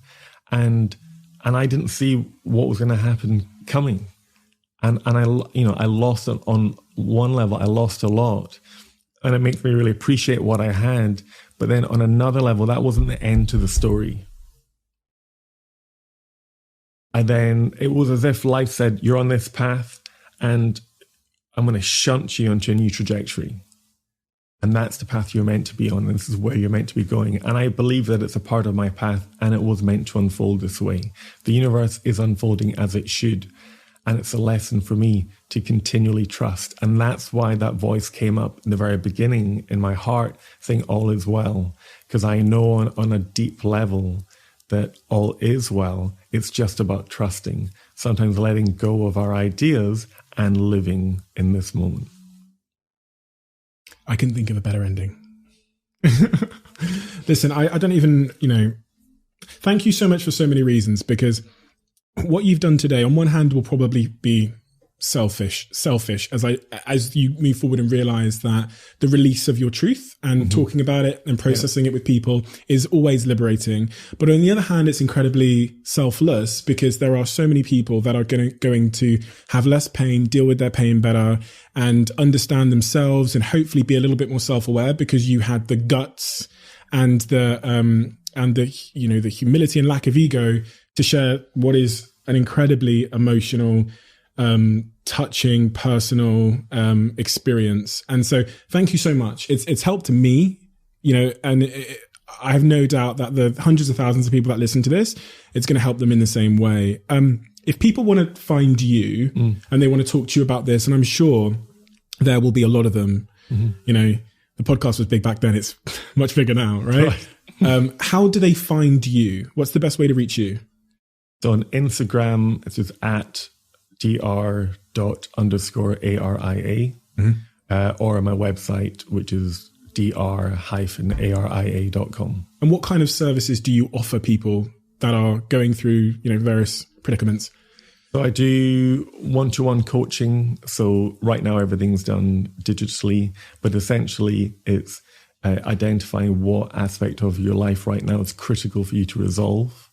And I didn't see what was going to happen coming. And I lost on one level, I lost a lot. And it makes me really appreciate what I had. But then on another level, that wasn't the end to the story. And then it was as if life said, you're on this path, and I'm going to shunt you onto a new trajectory. And that's the path you're meant to be on. And this is where you're meant to be going. And I believe that it's a part of my path, and it was meant to unfold this way. The universe is unfolding as it should. And it's a lesson for me to continually trust. And that's why that voice came up in the very beginning in my heart, saying all is well. Because I know on a deep level that all is well. It's just about trusting, sometimes letting go of our ideas and living in this moment. I couldn't think of a better ending. Listen, I don't even, thank you so much for so many reasons, because what you've done today, on one hand, will probably be selfish as you move forward and realize that the release of your truth and talking about it and processing it with people is always liberating. But on the other hand, it's incredibly selfless, because there are so many people that are going to have less pain, deal with their pain better, and understand themselves, and hopefully be a little bit more self-aware, because you had the guts and the humility and lack of ego to share what is an incredibly emotional, touching, personal experience. And so thank you so much. It's helped me, and I have no doubt that the hundreds of thousands of people that listen to this, it's going to help them in the same way. If people want to find you and they want to talk to you about this, and I'm sure there will be a lot of them, the podcast was big back then. It's much bigger now, right? How do they find you? What's the best way to reach you? So on Instagram, it's just at dr._aria, or on my website, which is dr-aria.com. And what kind of services do you offer people that are going through, various predicaments? So I do one-to-one coaching. So right now everything's done digitally, but essentially it's identifying what aspect of your life right now is critical for you to resolve.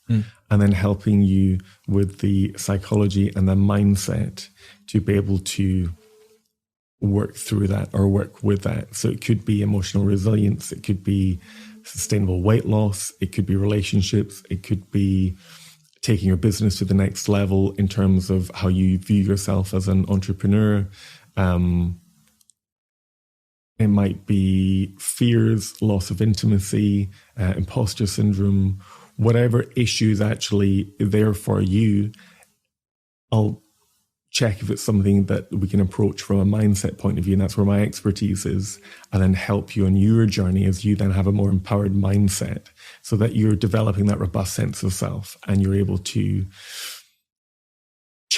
And then helping you with the psychology and the mindset to be able to work through that or work with that. So it could be emotional resilience. It could be sustainable weight loss. It could be relationships. It could be taking your business to the next level in terms of how you view yourself as an entrepreneur. It might be fears, loss of intimacy, imposter syndrome, whatever issue is actually there for you. I'll check if it's something that we can approach from a mindset point of view, and that's where my expertise is, and then help you on your journey as you then have a more empowered mindset, so that you're developing that robust sense of self and you're able to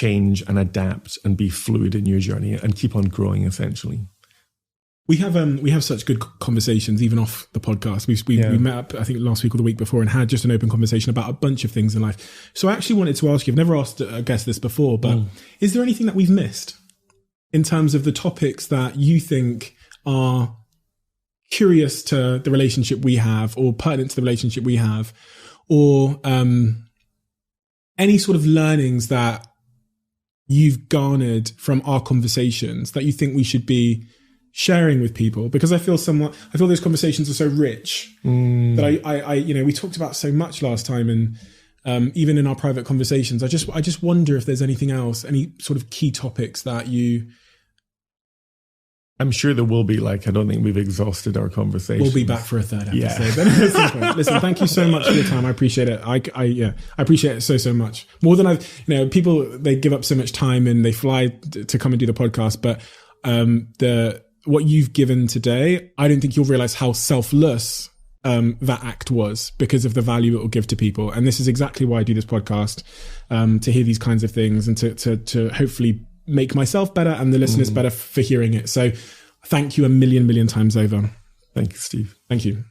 change and adapt and be fluid in your journey and keep on growing, essentially. We have such good conversations even off the podcast. We met up, I think, last week or the week before, and had just an open conversation about a bunch of things in life. So I actually wanted to ask you, I've never asked a guest this before, but is there anything that we've missed in terms of the topics that you think are curious to the relationship we have, or pertinent to the relationship we have, or any sort of learnings that you've garnered from our conversations that you think we should be sharing with people? Because I feel those conversations are so rich that I we talked about so much last time, and even in our private conversations, I just wonder if there's anything else, any sort of key topics that you. I'm sure there will be. I don't think we've exhausted our conversation. We'll be back for a third episode. Yeah. Listen, thank you so much for your time. I appreciate it. I appreciate it so much. More than people, they give up so much time and they fly to come and do the podcast. But what you've given today, I don't think you'll realize how selfless that act was, because of the value it will give to people. And this is exactly why I do this podcast, to hear these kinds of things and to hopefully make myself better and the listeners better for hearing it. So thank you a million times over. Thank you, Steve. Thank you.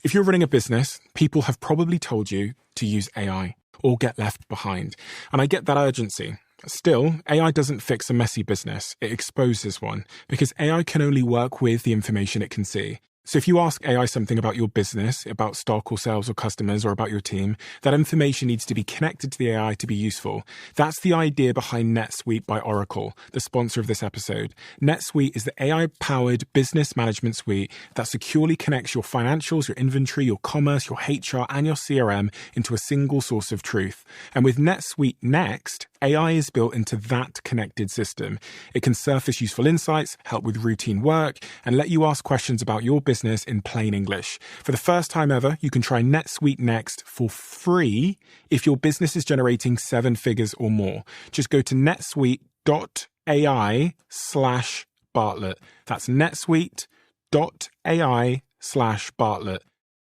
If you're running a business, people have probably told you to use AI or get left behind. And I get that urgency. Still, AI doesn't fix a messy business. It exposes one, because AI can only work with the information it can see. So if you ask AI something about your business, about stock or sales or customers or about your team, that information needs to be connected to the AI to be useful. That's the idea behind NetSuite by Oracle, the sponsor of this episode. NetSuite is the AI-powered business management suite that securely connects your financials, your inventory, your commerce, your HR, and your CRM into a single source of truth. And with NetSuite Next, AI is built into that connected system. It can surface useful insights, help with routine work, and let you ask questions about your business in plain English. For the first time ever, you can try NetSuite Next for free if your business is generating 7 figures or more. Just go to netsuite.ai/Bartlett. That's netsuite.ai/Bartlett.